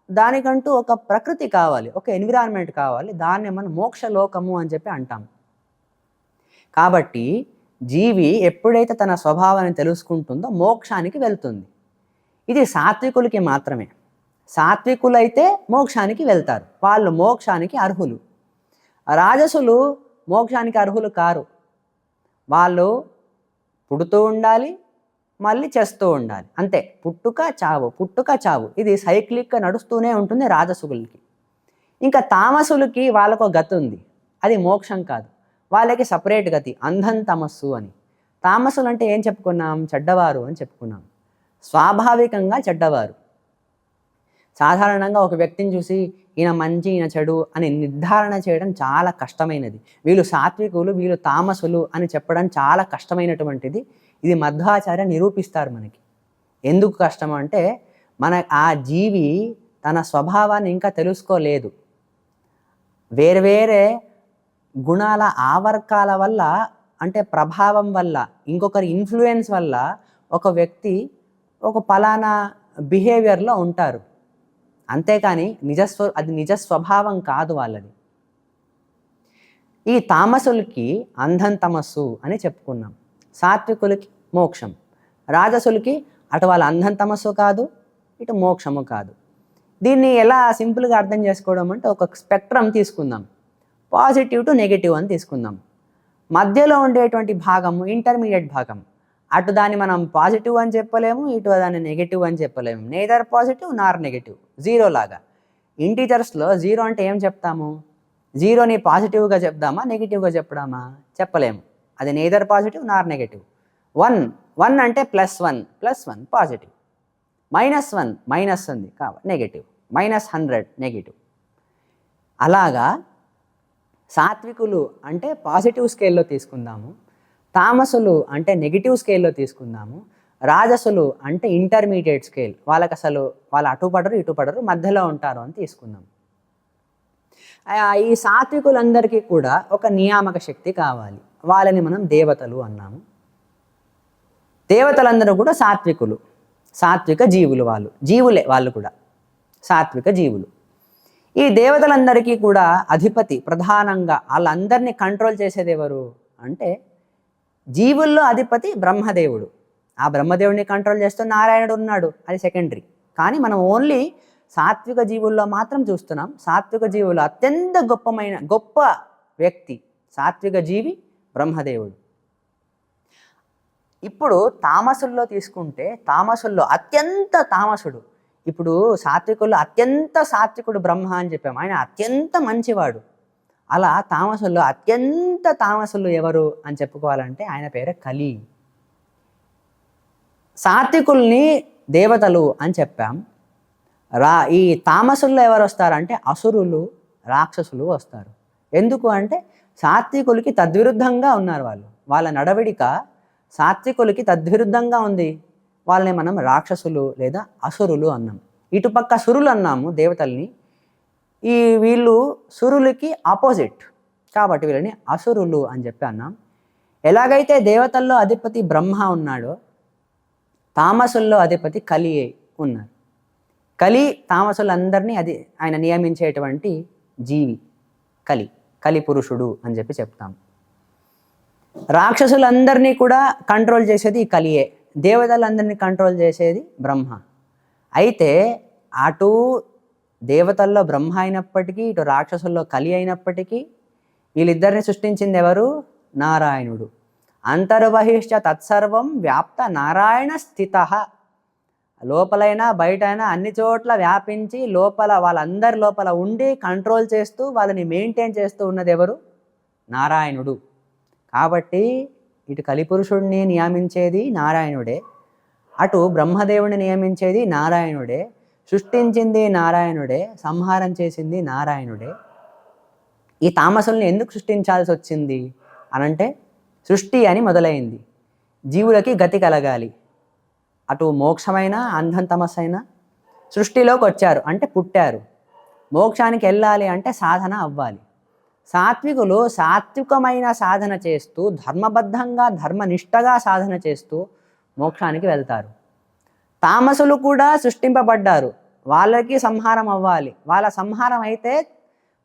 దానికంటూ ఒక ప్రకృతి కావాలి, ఒక ఎన్విరాన్మెంట్ కావాలి, దాన్ని మనం మోక్షలోకము అని చెప్పి అంటాం. కాబట్టి జీవి ఎప్పుడైతే తన స్వభావాన్ని తెలుసుకుంటుందో మోక్షానికి వెళ్తుంది. ఇది సాత్వికులకి మాత్రమే. సాత్వికులైతే మోక్షానికి వెళ్తారు, వాళ్ళు మోక్షానికి అర్హులు. రాజసులు మోక్షానికి అర్హులు కారు. వాళ్ళు పుడుతూ ఉండాలి, మళ్ళీ చేస్తూ ఉండాలి, అంతే. పుట్టుక చావు, పుట్టుక చావు, ఇది సైక్లిక్గా నడుస్తూనే ఉంటుంది రాజసులకి. ఇంకా తామసులకి వాళ్ళకు గతి ఉంది, అది మోక్షం కాదు, వాళ్ళకి సపరేట్ గతి, అంధం తమస్సు అని. తామసులు అంటే ఏం చెప్పుకున్నాం? చెడ్డవారు అని చెప్పుకున్నాం. స్వాభావికంగా చెడ్డవారు. సాధారణంగా ఒక వ్యక్తిని చూసి ఈయన మంచి ఈయన చెడు అని నిర్ధారణ చేయడం చాలా కష్టమైనది. వీళ్ళు సాత్వికులు, వీళ్ళు తామసులు అని చెప్పడం చాలా కష్టమైనటువంటిది. ఇది మధ్వాచార్య నిరూపిస్తారు మనకి. ఎందుకు కష్టం అంటే ఆ జీవి తన స్వభావాన్ని ఇంకా తెలుసుకోలేదు. వేరే గుణాల ఆవర్కాల వల్ల, అంటే ప్రభావం వల్ల, ఇంకొకరి ఇన్ఫ్లుయెన్స్ వల్ల ఒక వ్యక్తి ఒక పలానా బిహేవియర్లో ఉంటారు. అంతేకాని అది నిజ స్వభావం కాదు వాళ్ళది. ఈ తామసులకి అంధం తమస్సు అని చెప్పుకున్నాం. సాత్వికులకి మోక్షం. రాజసులకి అటు వాళ్ళ అంధం తమస్సు కాదు, ఇటు మోక్షము కాదు. దీన్ని ఎలా సింపుల్గా అర్థం చేసుకోవడం అంటే, ఒక స్పెక్ట్రమ్ తీసుకుందాం. పాజిటివ్ టు నెగిటివ్ అని తీసుకుందాం. మధ్యలో ఉండేటువంటి భాగము ఇంటర్మీడియట్ భాగం. అటు దాన్ని మనం పాజిటివ్ అని చెప్పలేము, ఇటు దాన్ని నెగిటివ్ అని చెప్పలేము. నేదర్ పాజిటివ్ నార్ నెగిటివ్, జీరో లాగా. ఇంటీజర్స్లో జీరో అంటే ఏం చెప్తాము? జీరోని పాజిటివ్గా చెప్దామా, నెగిటివ్గా చెప్పడామా? చెప్పలేము. అది నేదర్ పాజిటివ్ నార్ నెగిటివ్. 1 అంటే +1 పాజిటివ్, -1 మైనస్ ఉంది కాబట్టి నెగిటివ్, -100 నెగిటివ్. అలాగా సాత్వికులు అంటే పాజిటివ్ స్కేల్లో తీసుకుందాము, తామసులు అంటే నెగిటివ్ స్కేల్లో తీసుకుందాము, రాజసులు అంటే ఇంటర్మీడియట్ స్కేల్, వాళ్ళకి అసలు వాళ్ళు అటు పడరు ఇటు పడరు, మధ్యలో ఉంటారు అని తీసుకుందాం. ఈ సాత్వికులందరికీ కూడా ఒక నియామక శక్తి కావాలి. వాళ్ళని మనం దేవతలు అన్నాము. దేవతలందరూ కూడా సాత్వికులు, సాత్విక జీవులు. జీవులే వాళ్ళు కూడా సాత్విక జీవులు. ఈ దేవతలందరికీ కూడా అధిపతి, ప్రధానంగా వాళ్ళందరినీ కంట్రోల్ చేసేది ఎవరు అంటే, జీవుల్లో అధిపతి బ్రహ్మదేవుడు. ఆ బ్రహ్మదేవుడిని కంట్రోల్ చేస్తూ నారాయణుడు ఉన్నాడు, అది సెకండరీ. కానీ మనం ఓన్లీ సాత్విక జీవుల్లో మాత్రం చూస్తున్నాం. సాత్విక జీవులు అత్యంత గొప్ప వ్యక్తి, సాత్విక జీవి బ్రహ్మదేవుడు. ఇప్పుడు తామసుల్లో తీసుకుంటే, తామసుల్లో అత్యంత తామసుడు, ఇప్పుడు సాత్వికుల్లో అత్యంత సాత్వికుడు బ్రహ్మ అని చెప్పాము, ఆయన అత్యంత మంచివాడు. అలా తామసుల్లో అత్యంత తామసులు ఎవరు అని చెప్పుకోవాలంటే ఆయన పేరే కలి. సాత్వికుల్ని దేవతలు అని చెప్పాం. ఈ తామసుల్లో ఎవరు వస్తారంటే అసురులు, రాక్షసులు వస్తారు. ఎందుకు అంటే సాత్వికులకి తద్విరుద్ధంగా ఉన్నారు వాళ్ళు. వాళ్ళ నడవడిక సాత్వికులకి తద్విరుద్ధంగా ఉంది. వాళ్ళని మనం రాక్షసులు లేదా అసురులు అన్నాం. ఇటుపక్క సురులు అన్నాము దేవతల్ని. వీళ్ళు సురులకి ఆపోజిట్ కాబట్టి వీళ్ళని అసురులు అని చెప్పి అన్నాం. ఎలాగైతే దేవతల్లో అధిపతి బ్రహ్మ ఉన్నాడో, తామసుల్లో అధిపతి కలి ఉన్నారు. కలి తామసులందరినీ ఆయన నియమించేటువంటి జీవి కలి పురుషుడు అని చెప్పి చెప్తాం. రాక్షసులందరినీ కూడా కంట్రోల్ చేసేది ఈ కలియే, దేవతలందరినీ కంట్రోల్ చేసేది బ్రహ్మ. అయితే అటు దేవతల్లో బ్రహ్మ అయినప్పటికీ, ఇటు రాక్షసుల్లో కలి అయినప్పటికీ, వీళ్ళిద్దరిని సృష్టించింది ఎవరు? నారాయణుడు. అంతర్బహిష్ట తత్సర్వం వ్యాప్త నారాయణ స్థిత. లోపలైనా బయటైనా అన్ని చోట్ల వ్యాపించి వాళ్ళందరి లోపల ఉండి కంట్రోల్ చేస్తూ వాళ్ళని మెయింటైన్ చేస్తూ ఉన్నది ఎవరు? నారాయణుడు. కాబట్టి ఇటు కలిపురుషుడిని నియమించేది నారాయణుడే, అటు బ్రహ్మదేవుడిని నియమించేది నారాయణుడే, సృష్టించింది నారాయణుడే, సంహారం చేసింది నారాయణుడే. ఈ తామసుల్ని ఎందుకు సృష్టించాల్సి వచ్చింది అనంటే, సృష్టి అని మొదలైంది, జీవులకి గతి కలగాలి. అటు మోక్షమైన అంధం తమస్సైనా సృష్టిలోకి వచ్చారు అంటే పుట్టారు. మోక్షానికి వెళ్ళాలి అంటే సాధన అవ్వాలి. సాత్వికులు సాత్వికమైన సాధన చేస్తూ, ధర్మబద్ధంగా ధర్మనిష్టగా సాధన చేస్తూ మోక్షానికి వెళ్తారు. తామసులు కూడా సృష్టింపబడ్డారు, వాళ్ళకి సంహారం అవ్వాలి. వాళ్ళ సంహారం అయితే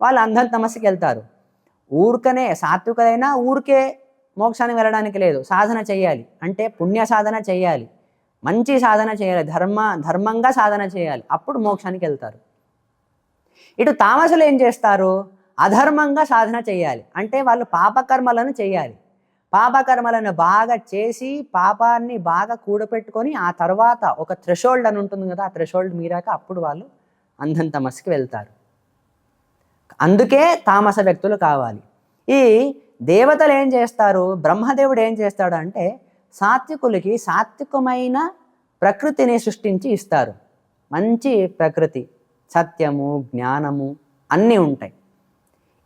వాళ్ళు అంధం తమస్సుకి వెళ్తారు. ఊరికనే సాత్వికులైనా ఊరికే మోక్షానికి వెళ్ళడానికి లేదు, సాధన చేయాలి. అంటే పుణ్య సాధన చేయాలి, మంచి సాధన చేయాలి, ధర్మంగా సాధన చేయాలి, అప్పుడు మోక్షానికి వెళ్తారు. ఇటు తామసులు ఏం చేస్తారు? అధర్మంగా సాధన చేయాలి, అంటే వాళ్ళు పాపకర్మలను చేయాలి. పాపకర్మలను బాగా చేసి పాపాన్ని బాగా కూడపెట్టుకొని ఆ తర్వాత ఒక థ్రెషోల్డ్ అని ఉంటుంది కదా, ఆ థ్రెషోల్డ్ మీరాక అప్పుడు వాళ్ళు అంధం తమస్సుకి వెళ్తారు. అందుకే తామస వ్యక్తులు కావాలి. ఈ దేవతలు ఏం చేస్తారు? బ్రహ్మదేవుడు ఏం చేస్తాడు అంటే, సాత్వికులకి సాత్వికమైన ప్రకృతిని సృష్టించి ఇస్తారు. మంచి ప్రకృతి, సత్యము, జ్ఞానము అన్నీ ఉంటాయి.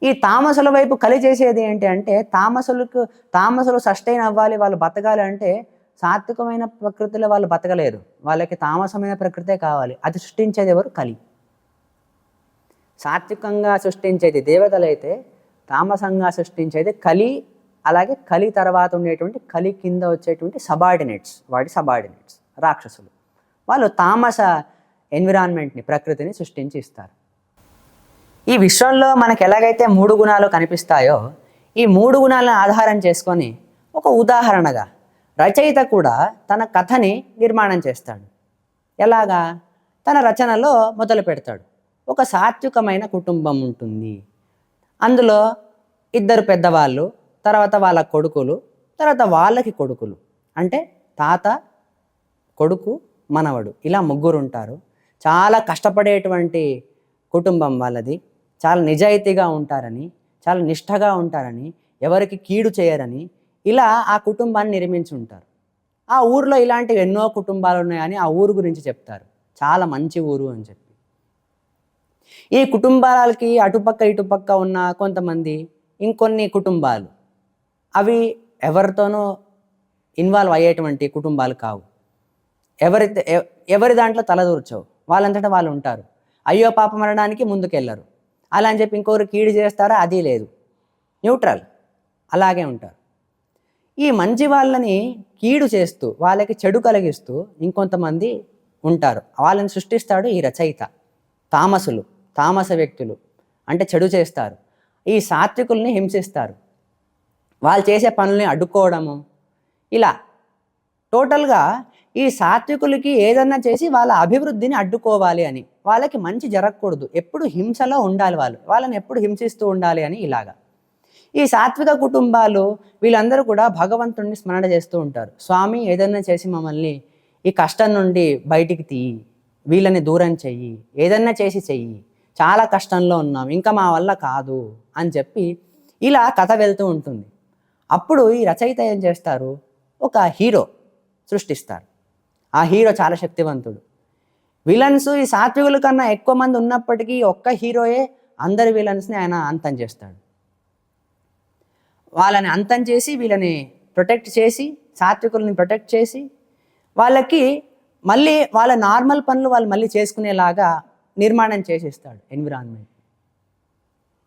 ఈ తామసుల వైపు కలి చేసేది ఏంటి అంటే, తామసులు సస్టైన్ అవ్వాలి, వాళ్ళు బతకాలి అంటే సాత్వికమైన ప్రకృతిలో వాళ్ళు బతకలేరు, వాళ్ళకి తామసమైన ప్రకృతే కావాలి. అది సృష్టించేది ఎవరు? కలి. సాత్వికంగా సృష్టించేది దేవతలైతే తామసంగా సృష్టించేది కలి. అలాగే కలి తర్వాత ఉండేటువంటి కలి కింద వచ్చేటువంటి సబార్డినేట్స్, వాటి సబార్డినేట్స్ రాక్షసులు, వాళ్ళు తామస ఎన్విరాన్మెంట్ని, ప్రకృతిని సృష్టించి ఇస్తారు. ఈ విశ్వంలో మనకు ఎలాగైతే 3 గుణాలు కనిపిస్తాయో ఈ 3 గుణాలను ఆధారం చేసుకొని ఒక ఉదాహరణగా రచయిత కూడా తన కథని నిర్మాణం చేస్తాడు. ఎలాగా? తన రచనలో మొదలు పెడతాడు. ఒక సాత్వికమైన కుటుంబం ఉంటుంది, అందులో 2 పెద్దవాళ్ళు, తర్వాత వాళ్ళ కొడుకులు, తర్వాత వాళ్ళకి కొడుకులు, అంటే తాత, కొడుకు, మనవడు, ఇలా 3 ఉంటారు. చాలా కష్టపడేటువంటి కుటుంబం వాళ్ళది. చాలా నిజాయితీగా ఉంటారని, చాలా నిష్ఠగా ఉంటారని, ఎవరికి కీడు చేయరని ఇలా ఆ కుటుంబాన్ని నిర్మించి ఉంటారు. ఆ ఊరిలో ఇలాంటివి ఎన్నో కుటుంబాలు ఉన్నాయని ఆ ఊరు గురించి చెప్తారు. చాలా మంచి ఊరు అని చెప్పి. ఈ కుటుంబాలకి అటుపక్క ఇటుపక్క ఉన్న కొంతమంది ఇంకొన్ని కుటుంబాలు, అవి ఎవరితోనూ ఇన్వాల్వ్ అయ్యేటువంటి కుటుంబాలు కావు. ఎవరి దాంట్లో తలదూర్చవు, వాళ్ళంతటా వాళ్ళు ఉంటారు. అయ్యో పాపం అనడానికి ముందుకెళ్ళరు. అలా అని చెప్పి ఇంకొకరు కీడు చేస్తారా? అది లేదు, న్యూట్రల్, అలాగే ఉంటారు. ఈ మంచి వాళ్ళని కీడు చేస్తూ, వాళ్ళకి చెడు కలిగిస్తూ ఇంకొంతమంది ఉంటారు. వాళ్ళని సృష్టిస్తాడు ఈ రచయిత. తామసులు, తామస వ్యక్తులు, అంటే చెడు చేస్తారు. ఈ సాత్వికుల్ని హింసిస్తారు, వాళ్ళు చేసే పనుల్ని అడ్డుకోవడము. ఇలా టోటల్గా ఈ సాత్వికులకి ఏదన్నా చేసి వాళ్ళ అభివృద్ధిని అడ్డుకోవాలి అని, వాళ్ళకి మంచి జరగకూడదు, ఎప్పుడు హింసలో ఉండాలి, వాళ్ళని ఎప్పుడు హింసిస్తూ ఉండాలి అని. ఇలాగా ఈ సాత్విక కుటుంబాలు వీళ్ళందరూ కూడా భగవంతుడిని స్మరణ చేస్తూ ఉంటారు. స్వామి, ఏదైనా చేసి మమ్మల్ని ఈ కష్టం నుండి బయటికి తీయి, వీళ్ళని దూరం చెయ్యి, ఏదన్నా చేసి చెయ్యి, చాలా కష్టంలో ఉన్నాం, ఇంకా మా వల్ల కాదు అని చెప్పి ఇలా కథ వెళ్తూ ఉంటుంది. అప్పుడు ఈ రచయిత ఏం చేస్తారు? ఒక హీరో సృష్టిస్తారు. ఆ హీరో చాలా శక్తివంతుడు. విలన్స్ ఈ సాత్వికుల కన్నా ఎక్కువ మంది ఉన్నప్పటికీ ఒక్క హీరోయే అందరి విలన్స్ని ఆయన అంతం చేస్తాడు. వాళ్ళని అంతం చేసి, వీళ్ళని ప్రొటెక్ట్ చేసి, సాత్వికుల్ని ప్రొటెక్ట్ చేసి, వాళ్ళకి మళ్ళీ వాళ్ళ నార్మల్ పనులు వాళ్ళు మళ్ళీ చేసుకునేలాగా నిర్మాణం చేసేస్తాడు ఎన్విరాన్మెంట్.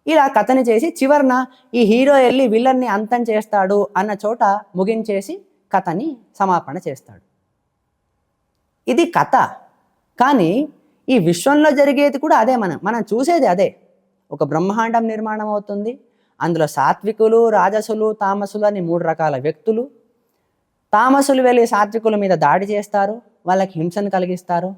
ఇలా కథని చేసి చివరన ఈ హీరో వెళ్ళి విలన్ని అంతం చేస్తాడు అన్న చోట ముగించేసి కథని సమాపన చేస్తాడు. ఇది కథ. కానీ ఈ విశ్వంలో జరిగేది కూడా అదే, మనం చూసేది అదే. ఒక బ్రహ్మాండం నిర్మాణం అవుతుంది. అందులో సాత్వికులు, రాజసులు, తామసులు అని 3 రకాల వ్యక్తులు. తామసులు వెళ్ళి సాత్వికుల మీద దాడి చేస్తారు, వాళ్ళకి హింసను కలిగిస్తారు.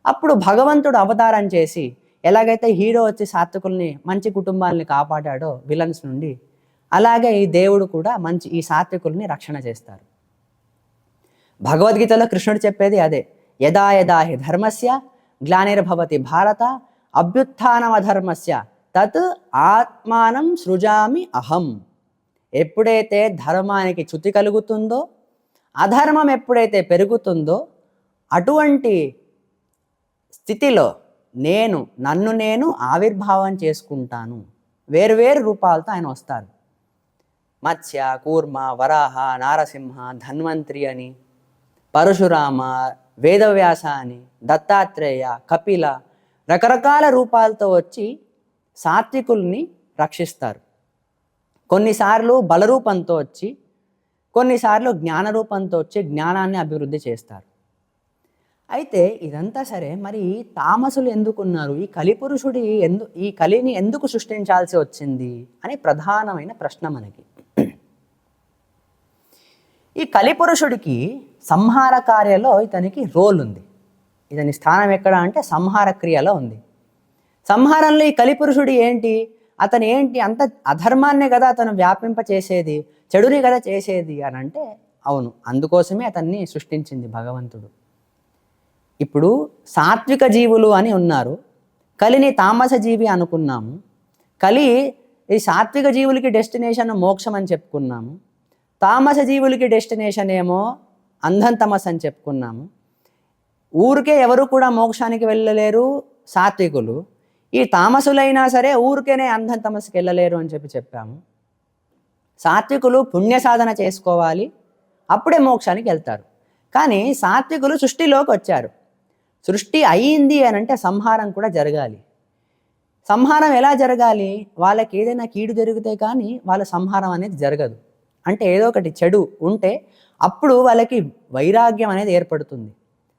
అప్పుడు భగవంతుడు అవతారం చేసి ఎలాగైతే హీరో వచ్చి సాత్వికుల్ని, మంచి కుటుంబాలని కాపాడాడో విలన్స్ నుండి, అలాగే ఈ దేవుడు కూడా ఈ సాత్వికుల్ని రక్షణ చేస్తారు. భగవద్గీతలో కృష్ణుడు చెప్పేది అదే. యదా యదా హి ధర్మస్య గ్లానిర్భవతి భారత అభ్యుత్థానమధర్మస్య తత్ ఆత్మానం సృజామి అహం. ఎప్పుడైతే ధర్మానికి చ్యుతి కలుగుతుందో, అధర్మం ఎప్పుడైతే పెరుగుతుందో, అటువంటి స్థితిలో నన్ను నేను ఆవిర్భావం చేసుకుంటాను. వేరువేరు రూపాలతో ఆయన వస్తారు. మత్స్య, కూర్మ, వరాహ, నారసింహ, ధన్వంత్రి అని, పరశురామ, వేదవ్యాస అని, దత్తాత్రేయ, కపిల, రకరకాల రూపాలతో వచ్చి సాత్వికుల్ని రక్షిస్తారు. కొన్నిసార్లు బలరూపంతో వచ్చి, కొన్నిసార్లు జ్ఞానరూపంతో వచ్చి జ్ఞానాన్ని అభివృద్ధి చేస్తారు. అయితే ఇదంతా సరే, మరి తామసులు ఎందుకున్నారు? ఈ కలిపురుషుడి ఈ కలిని ఎందుకు సృష్టించాల్సి వచ్చింది అని ప్రధానమైన ప్రశ్న మనకి. ఈ కలిపురుషుడికి సంహార కార్యలో ఇతనికి రోల్ ఉంది. ఇతని స్థానం ఎక్కడ అంటే సంహార క్రియలో ఉంది. సంహారంలో ఈ కలిపురుషుడు ఏంటి? అతను ఏంటి? అంత అధర్మాన్నే కదా అతను వ్యాపింప చేసేది, చెడుని కదా చేసేది అని అంటే అవును, అందుకోసమే అతన్ని సృష్టించింది భగవంతుడు. ఇప్పుడు సాత్విక జీవులు అని ఉన్నారు, కలిని తామస జీవి అనుకున్నాము. ఈ సాత్విక జీవులకి డెస్టినేషన్ మోక్షం అని చెప్పుకున్నాము. తామస జీవులకి డెస్టినేషన్ ఏమో అంధం తమస్ అని చెప్పుకున్నాము. ఊరికే ఎవరు కూడా మోక్షానికి వెళ్ళలేరు సాత్వికులు. ఈ తామసులైనా సరే ఊరికేనే అంధం తమస్కి వెళ్ళలేరు అని చెప్పాము. సాత్వికులు పుణ్య సాధన చేసుకోవాలి, అప్పుడే మోక్షానికి వెళ్తారు. కానీ సాత్వికులు సృష్టిలోకి వచ్చారు. సృష్టి అయ్యింది అని అంటే సంహారం కూడా జరగాలి. సంహారం ఎలా జరగాలి? వాళ్ళకి ఏదైనా కీడు జరిగితే కానీ వాళ్ళ సంహారం అనేది జరగదు. అంటే ఏదో ఒకటి చెడు ఉంటే అప్పుడు వాళ్ళకి వైరాగ్యం అనేది ఏర్పడుతుంది.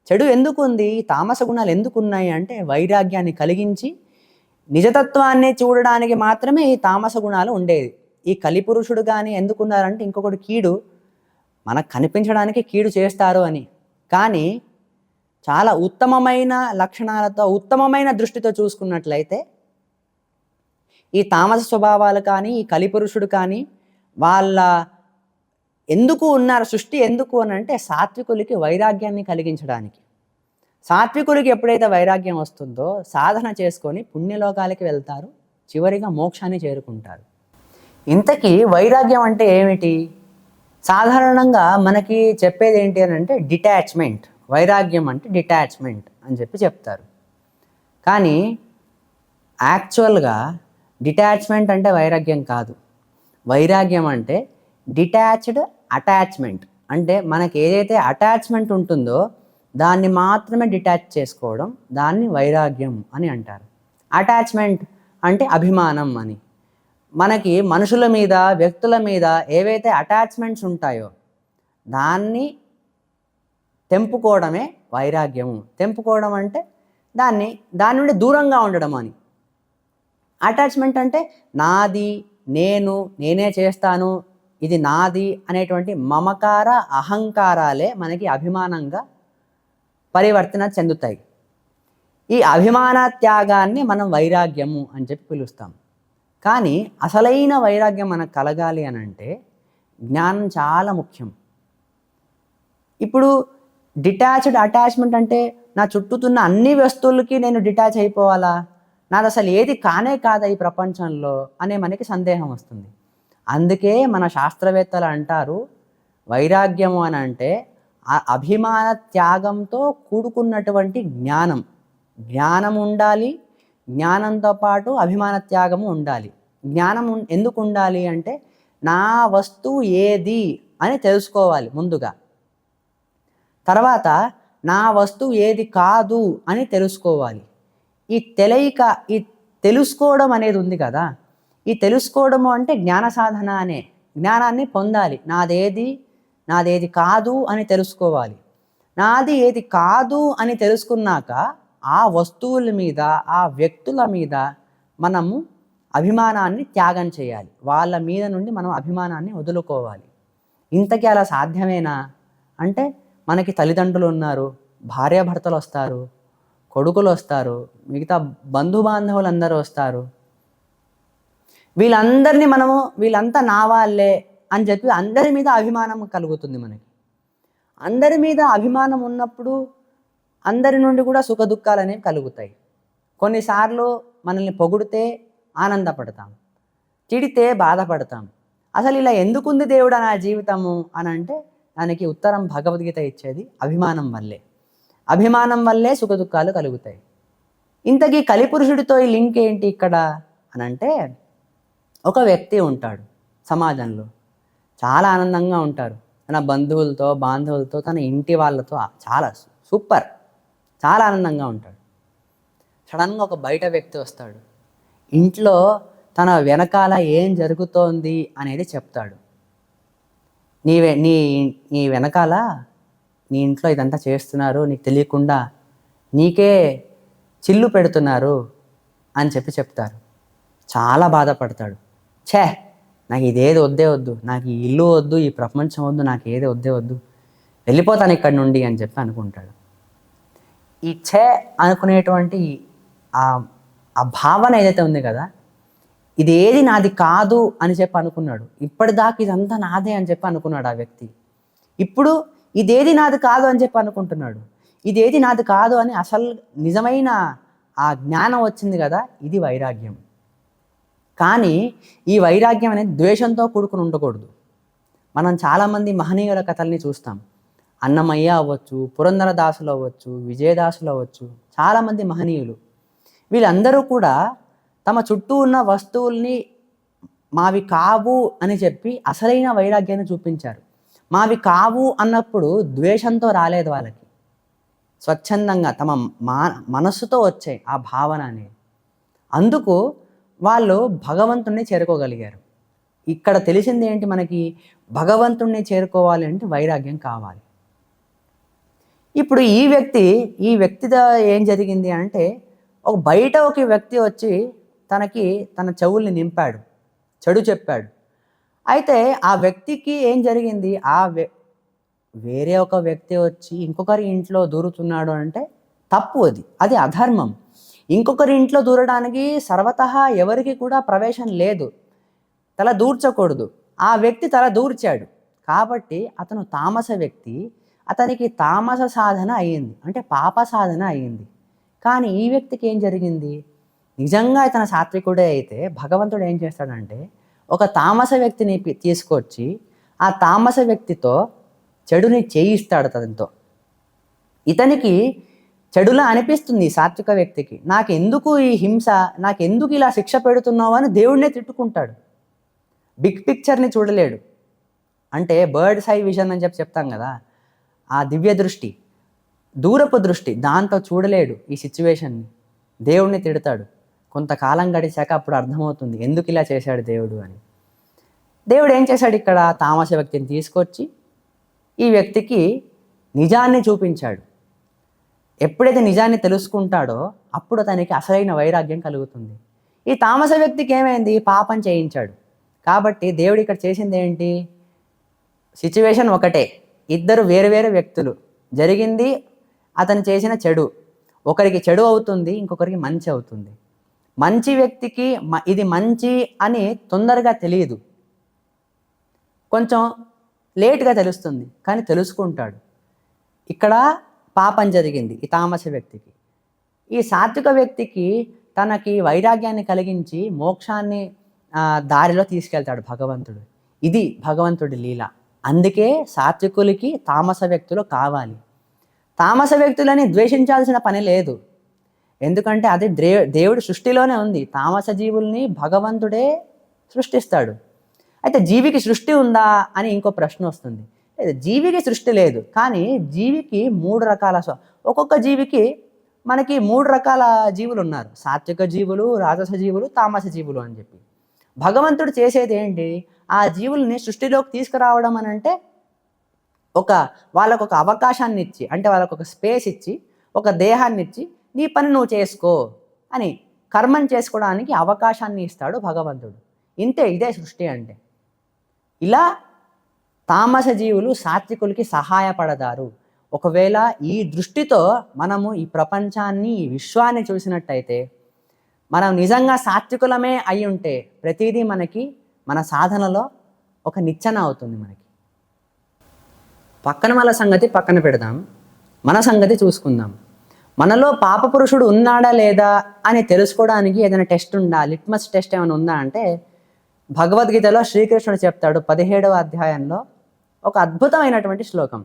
చెడు ఎందుకు ఉంది, తామస గుణాలు ఎందుకు ఉన్నాయి అంటే వైరాగ్యాన్ని కలిగించి నిజతత్వాన్ని చూడడానికి మాత్రమే ఈ తామస గుణాలు ఉండేది. ఈ కలిపురుషుడు కానీ ఎందుకున్నారంటే ఇంకొకటి కీడు మనకు కనిపించడానికి కీడు చేస్తారు అని. కానీ చాలా ఉత్తమమైన లక్షణాలతో ఉత్తమమైన దృష్టితో చూసుకున్నట్లయితే ఈ తామస స్వభావాలు కానీ ఈ కలిపురుషుడు కానీ వాళ్ళ ఎందుకు ఉన్నారు, సృష్టి ఎందుకు అని అంటే సాత్వికులకి వైరాగ్యాన్ని కలిగించడానికి. సాత్వికులకి ఎప్పుడైతే వైరాగ్యం వస్తుందో సాధన చేసుకొని పుణ్యలోకాలకి వెళ్తారు, చివరిగా మోక్షాన్ని చేరుకుంటారు. ఇంతకీ వైరాగ్యం అంటే ఏమిటి? సాధారణంగా మనకి చెప్పేది ఏంటి అని అంటే డిటాచ్మెంట్. వైరాగ్యం అంటే డిటాచ్మెంట్ అని చెప్తారు. కానీ యాక్చువల్గా డిటాచ్మెంట్ అంటే వైరాగ్యం కాదు. వైరాగ్యం అంటే డిటాచ్డ్ అటాచ్మెంట్. అంటే మనకి ఏదైతే అటాచ్మెంట్ ఉంటుందో దాన్ని మాత్రమే డిటాచ్ చేసుకోవడం, దాన్ని వైరాగ్యం అని అంటారు. అటాచ్మెంట్ అంటే అభిమానం అని. మనకి మనుషుల మీద, వ్యక్తుల మీద ఏవైతే అటాచ్మెంట్స్ ఉంటాయో దాన్ని తెంపుకోవడమే వైరాగ్యము. తెంపుకోవడం అంటే దాని నుండి దూరంగా ఉండడం అని. అటాచ్మెంట్ అంటే నాది, నేనే చేస్తాను, ఇది నాది అనేటువంటి మమకార అహంకారాలే మనకి అభిమానంగా పరివర్తన చెందుతాయి. ఈ అభిమాన త్యాగాన్ని మనం వైరాగ్యము అని పిలుస్తాం. కానీ అసలైన వైరాగ్యం మనకు కలగాలి అని అంటే జ్ఞానం చాలా ముఖ్యం. ఇప్పుడు డిటాచ్డ్ అటాచ్మెంట్ అంటే నా చుట్టూతున్న అన్ని వస్తువులకి నేను డిటాచ్ అయిపోవాలా, నాది అసలు ఏది కానే కాదా ఈ ప్రపంచంలో అనే మనకి సందేహం వస్తుంది. అందుకే మన శాస్త్రవేత్తలు అంటారు వైరాగ్యము అని అంటే ఆ అభిమాన త్యాగంతో కూడుకున్నటువంటి జ్ఞానం ఉండాలి. జ్ఞానంతో పాటు అభిమాన త్యాగము ఉండాలి. జ్ఞానం ఎందుకు ఉండాలి అంటే నా వస్తువు ఏది అని తెలుసుకోవాలి ముందుగా. తర్వాత నా వస్తువు ఏది కాదు అని తెలుసుకోవాలి. ఈ తెలుసుకోవడం అనేది ఉంది కదా, ఈ తెలుసుకోవడము అంటే జ్ఞాన సాధన అనే జ్ఞానాన్ని పొందాలి. నాదేది కాదు అని తెలుసుకోవాలి. నాది ఏది కాదు అని తెలుసుకున్నాక ఆ వస్తువుల మీద, ఆ వ్యక్తుల మీద మనము అభిమానాన్ని త్యాగం చేయాలి. వాళ్ళ మీద నుండి మనం అభిమానాన్ని వదులుకోవాలి. ఇంతకీ అలా సాధ్యమేనా అంటే మనకి తల్లిదండ్రులు ఉన్నారు, భార్యాభర్తలు వస్తారు, కొడుకులు వస్తారు, మిగతా బంధుబాంధవులు అందరూ వస్తారు. వీళ్ళంతా నా వాళ్ళే అని అందరి మీద అభిమానం కలుగుతుంది మనకి. అందరి మీద అభిమానం ఉన్నప్పుడు అందరి నుండి కూడా సుఖ దుఃఖాలు అనేవి కలుగుతాయి. కొన్నిసార్లు మనల్ని పొగిడితే ఆనందపడతాం, తిడితే బాధపడతాం. అసలు ఇలా ఎందుకుంది దేవుడు నా జీవితము అని అంటే దానికి ఉత్తరం భగవద్గీత ఇచ్చేది అభిమానం వల్లే. అభిమానం వల్లే సుఖ దుఃఖాలు కలుగుతాయి. ఇంతకీ కలిపురుషుడితో ఈ లింక్ ఏంటి ఇక్కడ అని అంటే ఒక వ్యక్తి ఉంటాడు సమాజంలో, చాలా ఆనందంగా ఉంటారు తన బంధువులతో, బాంధవులతో, తన ఇంటి వాళ్ళతో, చాలా సూపర్, చాలా ఆనందంగా ఉంటాడు. సడన్గా ఒక బయట వ్యక్తి వస్తాడు, ఇంట్లో తన వెనకాల ఏం జరుగుతోంది అనేది చెప్తాడు. నీ వెనకాల నీ ఇంట్లో ఇదంతా చేస్తున్నారు, నీకు తెలియకుండా నీకే చిల్లు పెడుతున్నారు అని చెప్తారు. చాలా బాధపడతాడు. నాకు ఇదేది వద్దు, నాకు ఈ ఇల్లు వద్దు, ఈ ప్రపంచం వద్దు, నాకు ఏది వద్దు, వెళ్ళిపోతాను ఇక్కడి నుండి అని అనుకుంటాడు. ఈ అనుకునేటువంటి ఆ భావన ఏదైతే ఉంది కదా, ఇది ఏది నాది కాదు అని అనుకున్నాడు. ఇప్పటిదాకా ఇదంతా నాదే అని అనుకున్నాడు ఆ వ్యక్తి. ఇప్పుడు ఇదేది నాది కాదు అని అనుకుంటున్నాడు. ఇదేది నాది కాదు అని అసలు నిజమైన ఆ జ్ఞానం వచ్చింది కదా, ఇది వైరాగ్యం. కానీ ఈ వైరాగ్యం అనేది ద్వేషంతో కూడుకుని ఉండకూడదు. మనం చాలామంది మహనీయుల కథల్ని చూస్తాం. అన్నమయ్య అవ్వచ్చు, పురంధరదాసులు అవ్వచ్చు, విజయదాసులు అవ్వచ్చు, చాలామంది మహనీయులు. వీళ్ళందరూ కూడా తమ చుట్టూ ఉన్న వస్తువుల్ని మావి కావు అని అసలైన వైరాగ్యాన్ని చూపించారు. మావి కావు అన్నప్పుడు ద్వేషంతో రాలేదు వాళ్ళకి, స్వచ్ఛందంగా తమ మనస్సుతో వచ్చాయి ఆ భావన అనేది. అందుకు వాళ్ళు భగవంతుణ్ణి చేరుకోగలిగారు. ఇక్కడ తెలిసింది ఏంటి మనకి? భగవంతుణ్ణి చేరుకోవాలి అంటే వైరాగ్యం కావాలి. ఇప్పుడు ఈ వ్యక్తితో ఏం జరిగింది అంటే, బయట ఒక వ్యక్తి వచ్చి తన చెవుల్ని నింపాడు, చెడు చెప్పాడు. అయితే ఆ వ్యక్తికి ఏం జరిగింది? వేరే ఒక వ్యక్తి వచ్చి ఇంకొకరి ఇంట్లో దూరుతున్నాడు అంటే తప్పు, అది అధర్మం. ఇంకొకరి ఇంట్లో దూరడానికి సర్వతః ఎవరికి కూడా ప్రవేశం లేదు, తల దూర్చకూడదు. ఆ వ్యక్తి తల దూర్చాడు కాబట్టి అతను తామస వ్యక్తి, అతనికి తామస సాధన అయ్యింది, అంటే పాప సాధన అయ్యింది. కానీ ఈ వ్యక్తికి ఏం జరిగింది? నిజంగా ఇతను సాత్వికుడే అయితే భగవంతుడు ఏం చేస్తాడంటే, ఒక తామస వ్యక్తిని తీసుకొచ్చి ఆ తామస వ్యక్తితో చెడుని చేయిస్తాడు. అతనితో ఇతనికి చెడులా అనిపిస్తుంది సాత్విక వ్యక్తికి. నాకెందుకు ఈ హింస, నాకెందుకు ఇలా శిక్ష పెడుతున్నావు అని దేవుడినే తిట్టుకుంటాడు. బిగ్ పిక్చర్ని చూడలేడు. అంటే బర్డ్స్ ఐ విజన్ అని చెప్తాం కదా, ఆ దివ్య దృష్టి, దూరపు దృష్టి, దాంతో చూడలేడు ఈ సిచ్యువేషన్ని. దేవుడిని తిడతాడు. కొంతకాలం గడిచాక అప్పుడు అర్థమవుతుంది ఎందుకు ఇలా చేశాడు దేవుడు అని. దేవుడు ఏం చేశాడు? ఇక్కడ తామస వ్యక్తిని తీసుకొచ్చి ఈ వ్యక్తికి నిజాన్ని చూపించాడు. ఎప్పుడైతే నిజాన్ని తెలుసుకుంటాడో అప్పుడు అతనికి అసలైన వైరాగ్యం కలుగుతుంది. ఈ తామస వ్యక్తికి ఏమైంది? పాపం చేయించాడు. కాబట్టి దేవుడు ఇక్కడ చేసింది ఏంటి? సిచ్యువేషన్ ఒకటే, ఇద్దరు వేరు వేరు వ్యక్తులు, జరిగింది అతను చేసిన చెడు. ఒకరికి చెడు అవుతుంది, ఇంకొకరికి మంచి అవుతుంది. మంచి వ్యక్తికి ఇది మంచి అని తొందరగా తెలియదు, కొంచెం లేట్గా తెలుస్తుంది, కానీ తెలుసుకుంటాడు. ఇక్కడ పాపం జరిగింది ఈ తామస వ్యక్తికి. ఈ సాత్విక వ్యక్తికి తనకి వైరాగ్యాన్ని కలిగించి మోక్షాన్ని దారిలో తీసుకెళ్తాడు భగవంతుడు. ఇది భగవంతుడి లీల. అందుకే సాత్వికులకి తామస వ్యక్తులు కావాలి. తామస వ్యక్తులని ద్వేషించాల్సిన పని లేదు, ఎందుకంటే అది దేవుడి సృష్టిలోనే ఉంది. తామస జీవుల్ని భగవంతుడే సృష్టిస్తాడు. అయితే జీవికి సృష్టి ఉందా అని ఇంకో ప్రశ్న వస్తుంది. జీవికి సృష్టి లేదు, కానీ జీవికి 3 రకాల ఒక్కొక్క జీవికి మనకి 3 రకాల జీవులు ఉన్నారు. సాత్విక జీవులు, రాజస జీవులు, తామస జీవులు అని చెప్పి. భగవంతుడు చేసేది ఏంటి? ఆ జీవుల్ని సృష్టిలోకి తీసుకురావడం అని అంటే వాళ్ళకు ఒక అవకాశాన్ని ఇచ్చి, అంటే వాళ్ళకు ఒక స్పేస్ ఇచ్చి, ఒక దేహాన్ని ఇచ్చి, నీ పని నువ్వు చేసుకో అని కర్మని చేసుకోవడానికి అవకాశాన్ని ఇస్తాడు భగవంతుడు. ఇదే సృష్టి అంటే. ఇలా తామస జీవులు సాత్వికులకి సహాయపడతారు. ఒకవేళ ఈ దృష్టితో మనము ఈ ప్రపంచాన్ని, ఈ విశ్వాన్ని చూసినట్టయితే, మనం నిజంగా సాత్వికులమే అయి ఉంటే ప్రతిదీ మనకి మన సాధనలో ఒక నిచ్చెన అవుతుంది. మనకి పక్కన వాళ్ళ సంగతి పక్కన పెడదాం, మన సంగతి చూసుకుందాం. మనలో పాపపురుషుడు ఉన్నాడా లేదా అని తెలుసుకోవడానికి ఏదైనా టెస్ట్ ఉందా, లిట్మస్ టెస్ట్ ఏమైనా ఉందా అంటే, భగవద్గీతలో శ్రీకృష్ణుడు చెప్తాడు 17వ అధ్యాయంలో ఒక అద్భుతమైనటువంటి శ్లోకం.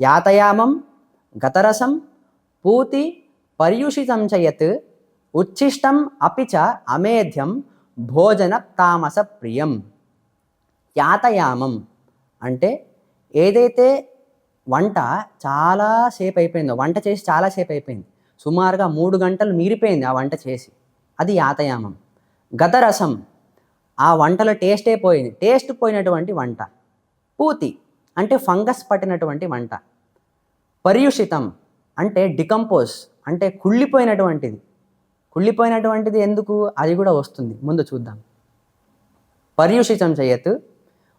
యాతయామం గతరసం పూతి పర్యుషితం చయత్ ఉచ్ఛిష్టం అపిచ అమేధ్యం భోజన తామస ప్రియం. యాతయామం అంటే ఏదైతే వంట చాలాసేపు అయిపోయిందో, వంట చేసి చాలాసేపు అయిపోయింది, సుమారుగా 3 గంటలు మీరిపోయింది ఆ వంట చేసి, అది యాతయామం. గతరసం, ఆ వంటలో టేస్ట్ పోయినటువంటి వంట. పూతి అంటే ఫంగస్ పట్టినటువంటి వంట. పర్యుషితం అంటే డికంపోజ్, అంటే కుళ్ళిపోయినటువంటిది ఎందుకు, అది కూడా వస్తుంది, ముందు చూద్దాం. పర్యుషితం చేయత్.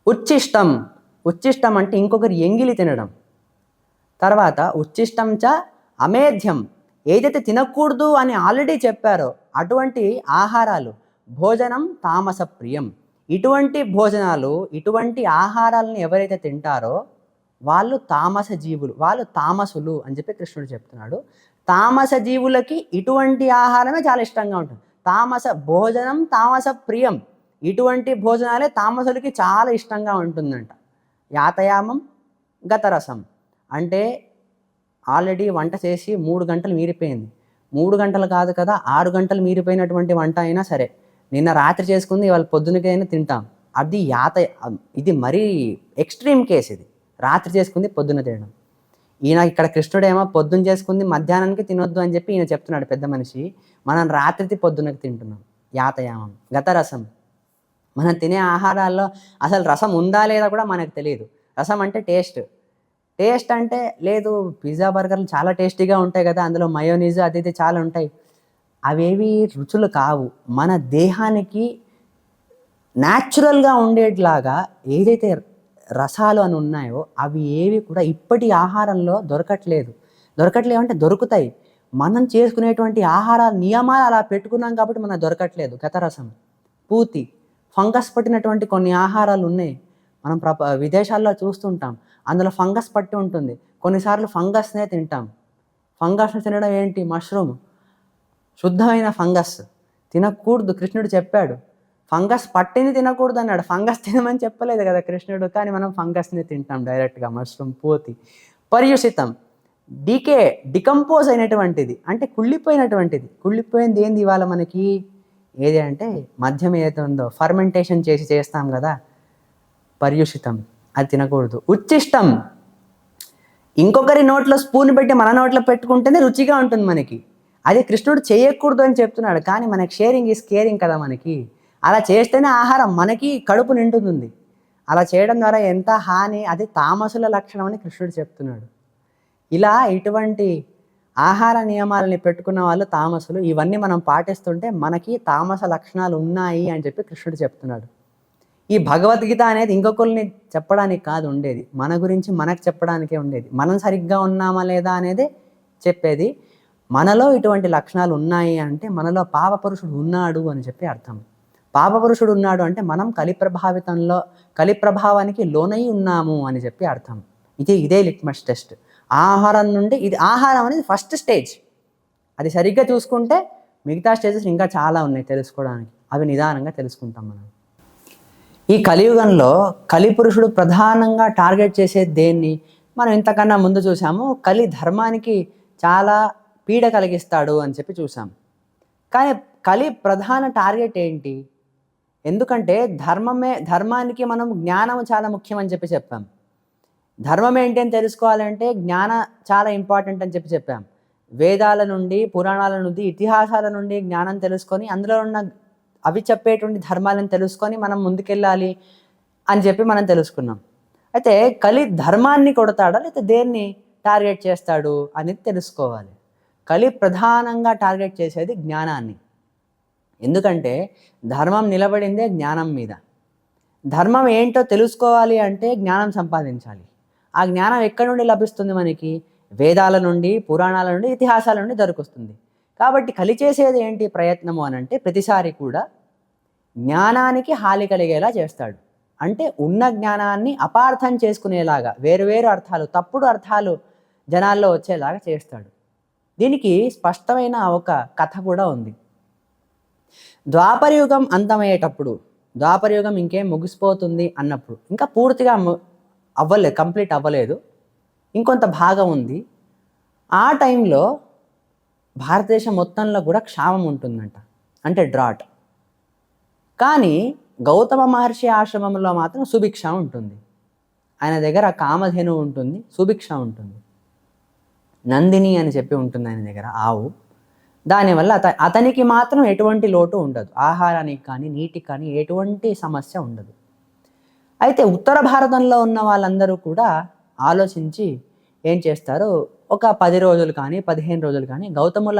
ఉచ్ఛిష్టం అంటే ఇంకొకరి ఎంగిలి తినడం. తర్వాత ఉచ్ఛిష్టం చ అమేధ్యం, ఏదైతే తినకూడదు అని ఆల్రెడీ చెప్పారో అటువంటి ఆహారాలు. భోజనం తామస ప్రియం. ఇటువంటి భోజనాలు, ఇటువంటి ఆహారాలను ఎవరైతే తింటారో వాళ్ళు తామస జీవులు, వాళ్ళు తామసులు అని చెప్పి కృష్ణుడు చెప్తున్నాడు. తామస జీవులకి ఇటువంటి ఆహారమే చాలా ఇష్టంగా ఉంటుంది. భోజనం తామస ప్రియం, ఇటువంటి భోజనాలే తామసులకి చాలా ఇష్టంగా ఉంటుందంట. యాతయామం గతరసం అంటే ఆల్రెడీ వంట చేసి 3 గంటలు మీరిపోయింది. 3 గంటలు కాదు కదా, 6 గంటలు మీరిపోయినటువంటి వంట అయినా సరే, నిన్న రాత్రి చేసుకుంది ఇవాళ పొద్దునకైనా తింటాం. ఇది మరీ ఎక్స్ట్రీమ్ కేసు ఇది. రాత్రి చేసుకుంది పొద్దున తినడం. ఈయన ఇక్కడ కృష్ణుడేమో పొద్దున్న చేసుకుంది మధ్యాహ్నానికి తినొద్దు అని చెప్పి ఈయన చెప్తున్నాడు పెద్ద మనిషి. మనం రాత్రికి పొద్దునకి తింటున్నాం. యాతయామం గతరసం. మనం తినే ఆహారాల్లో అసలు రసం ఉందా లేదా కూడా మనకు తెలియదు. రసం అంటే టేస్ట్. టేస్ట్ అంటే లేదు పిజ్జా బర్గర్లు చాలా టేస్టీగా ఉంటాయి కదా, అందులో మయోనీస్ అది ఇది చాలా ఉంటాయి. అవేవి రుచులు కావు. మన దేహానికి న్యాచురల్గా ఉండేట్లాగా ఏదైతే రసాలు అని ఉన్నాయో అవి ఏవి కూడా ఇప్పటి ఆహారంలో దొరకట్లేవు అంటే దొరుకుతాయి. మనం చేసుకునేటువంటి ఆహార నియమాలు అలా పెట్టుకున్నాం కాబట్టి మనకు దొరకట్లేదు. గతరసం, పూతి, ఫంగస్ పట్టినటువంటి కొన్ని ఆహారాలు ఉన్నాయి. మనం విదేశాల్లో చూస్తుంటాం. అందులో ఫంగస్ పట్టి ఉంటుంది. కొన్నిసార్లు ఫంగస్నే తింటాం. ఫంగస్ని తినడం ఏంటి? మష్రూమ్, శుద్ధమైన ఫంగస్ తినకూడదు. కృష్ణుడు చెప్పాడు ఫంగస్ పట్టింది తినకూడదు అన్నాడు. ఫంగస్ తినమని చెప్పలేదు కదా కృష్ణుడు. కానీ మనం ఫంగస్ని తింటాం డైరెక్ట్గా. మష్రూమ్, పూతి. పర్యుషితం, డికంపోజ్ అయినటువంటిది అంటే కుళ్ళిపోయినటువంటిది. కుళ్ళిపోయింది ఏంది ఇవాళ మనకి? ఏది అంటే మద్యం ఏదైతే ఉందో ఫర్మెంటేషన్ చేస్తాం కదా, పర్యుషితం, అది తినకూడదు. ఉచ్చిష్టం, ఇంకొకరి నోట్లో స్పూన్ పెట్టి మన నోట్లో పెట్టుకుంటేనే రుచిగా ఉంటుంది మనకి. అది కృష్ణుడు చేయకూడదు అని చెప్తున్నాడు. కానీ మనకి షేరింగ్ ఈజ్ కేరింగ్ కదా మనకి. అలా చేస్తేనే ఆహారం మనకి కడుపు నిండుతుంది. అలా చేయడం ద్వారా ఎంత హాని, అది తామసుల లక్షణం అని కృష్ణుడు చెప్తున్నాడు. ఇలా ఇటువంటి ఆహార నియమాలని పెట్టుకున్న వాళ్ళు తామసులు. ఇవన్నీ మనం పాటిస్తుంటే మనకి తామస లక్షణాలు ఉన్నాయి అని చెప్పి కృష్ణుడు చెప్తున్నాడు. ఈ భగవద్గీత అనేది ఇంకొకరిని చెప్పడానికి కాదు ఉండేది, మన గురించి మనకు చెప్పడానికే ఉండేది. మనం సరిగ్గా ఉన్నామా లేదా అనేది చెప్పేది. మనలో ఇటువంటి లక్షణాలు ఉన్నాయి అంటే మనలో పాపపురుషుడు ఉన్నాడు అని చెప్పి అర్థం. పాపపురుషుడు ఉన్నాడు అంటే మనం కలి ప్రభావానికి లోనై ఉన్నాము అని చెప్పి అర్థం. ఇదే లిట్మస్ టెస్ట్. ఆహారం నుండి ఆహారం అనేది ఫస్ట్ స్టేజ్. అది సరిగ్గా చూసుకుంటే మిగతా స్టేజెస్ ఇంకా చాలా ఉన్నాయి తెలుసుకోవడానికి. అవి నిదానంగా తెలుసుకుంటాం మనం. ఈ కలియుగంలో కలిపురుషుడు ప్రధానంగా టార్గెట్ చేసేది దేన్ని? మనం ఇంతకన్నా ముందు చూసాము. కలి ధర్మానికి చాలా పీడ కలిగిస్తాడు అని చెప్పి చూసాం. కానీ కలి ప్రధాన టార్గెట్ ఏంటి? ఎందుకంటే ధర్మానికి మనం జ్ఞానం చాలా ముఖ్యం అని చెప్పి చెప్పాం. ధర్మం ఏంటి అని తెలుసుకోవాలంటే జ్ఞాన చాలా ఇంపార్టెంట్ అని చెప్పి చెప్పాం. వేదాల నుండి, పురాణాల నుండి, ఇతిహాసాల నుండి జ్ఞానం తెలుసుకొని అందులో ఉన్న అవి చెప్పేటువంటి ధర్మాలను తెలుసుకొని మనం ముందుకెళ్ళాలి అని చెప్పి మనం తెలుసుకున్నాం. అయితే కలి ధర్మాన్ని కొడతాడా లేదా దేన్ని టార్గెట్ చేస్తాడు అనేది తెలుసుకోవాలి. కలి ప్రధానంగా టార్గెట్ చేసేది జ్ఞానాన్ని. ఎందుకంటే ధర్మం నిలబడిందే జ్ఞానం మీద. ధర్మం ఏంటో తెలుసుకోవాలి అంటే జ్ఞానం సంపాదించాలి. ఆ జ్ఞానం ఎక్కడి నుండి లభిస్తుంది మనకి? వేదాల నుండి, పురాణాల నుండి, ఇతిహాసాల నుండి దొరుకుతుంది. కాబట్టి కలి చేసేది ఏంటి ప్రయత్నము అని అంటే ప్రతిసారి కూడా జ్ఞానానికి హాని కలిగేలా చేస్తాడు. అంటే ఉన్న జ్ఞానాన్ని అపార్థం చేసుకునేలాగా వేరువేరు అర్థాలు, తప్పుడు అర్థాలు జనాల్లో వచ్చేలాగా చేస్తాడు. దీనికి స్పష్టమైన ఒక కథ కూడా ఉంది. ద్వాపరయుగం అంతమయ్యేటప్పుడు, ద్వాపరయుగం ఇంకేం ముగిసిపోతుంది అన్నప్పుడు, ఇంకా పూర్తిగా కంప్లీట్ అవ్వలేదు, ఇంకొంత భాగం ఉంది. ఆ టైంలో భారతదేశం మొత్తంలో కూడా క్షామం ఉంటుందంట, అంటే డ్రాట్. కానీ గౌతమ మహర్షి ఆశ్రమంలో మాత్రం సుభిక్ష ఉంటుంది. ఆయన దగ్గర కామధేను ఉంటుంది, సుభిక్ష ఉంటుంది. నందిని అని చెప్పి ఉంటుంది ఆయన దగ్గర, ఆవు. దానివల్ల అతనికి మాత్రం ఎటువంటి లోటు ఉండదు. ఆహారానికి కానీ నీటికి కానీ ఎటువంటి సమస్య ఉండదు. అయితే ఉత్తర భారతంలో ఉన్న వాళ్ళందరూ కూడా ఆలోచించి ఏం చేస్తారు, ఒక 10 రోజులు కానీ 15 రోజులు కానీ గౌతముల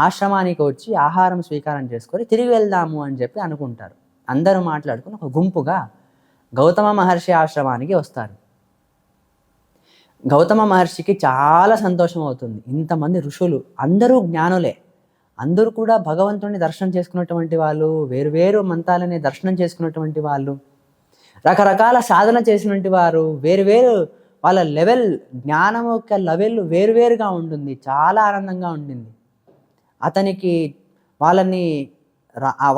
ఆశ్రమానికి వచ్చి ఆహారం స్వీకారం చేసుకొని తిరిగి వెళ్దాము అని చెప్పి అనుకుంటారు. అందరూ మాట్లాడుకుని ఒక గుంపుగా గౌతమ మహర్షి ఆశ్రమానికి వస్తారు. గౌతమ మహర్షికి చాలా సంతోషం అవుతుంది. ఇంతమంది ఋషులు, అందరూ జ్ఞానులే, అందరూ కూడా భగవంతుడిని దర్శనం చేసుకున్నటువంటి వాళ్ళు, వేరువేరు మంత్రాలని దర్శనం చేసుకున్నటువంటి వాళ్ళు, రకరకాల సాధన చేసినటువంటి వారు, వేరువేరు వాళ్ళ లెవెల్, జ్ఞానం యొక్క లెవెల్ వేరువేరుగా ఉంటుంది. చాలా ఆనందంగా ఉంటుంది. అతనికి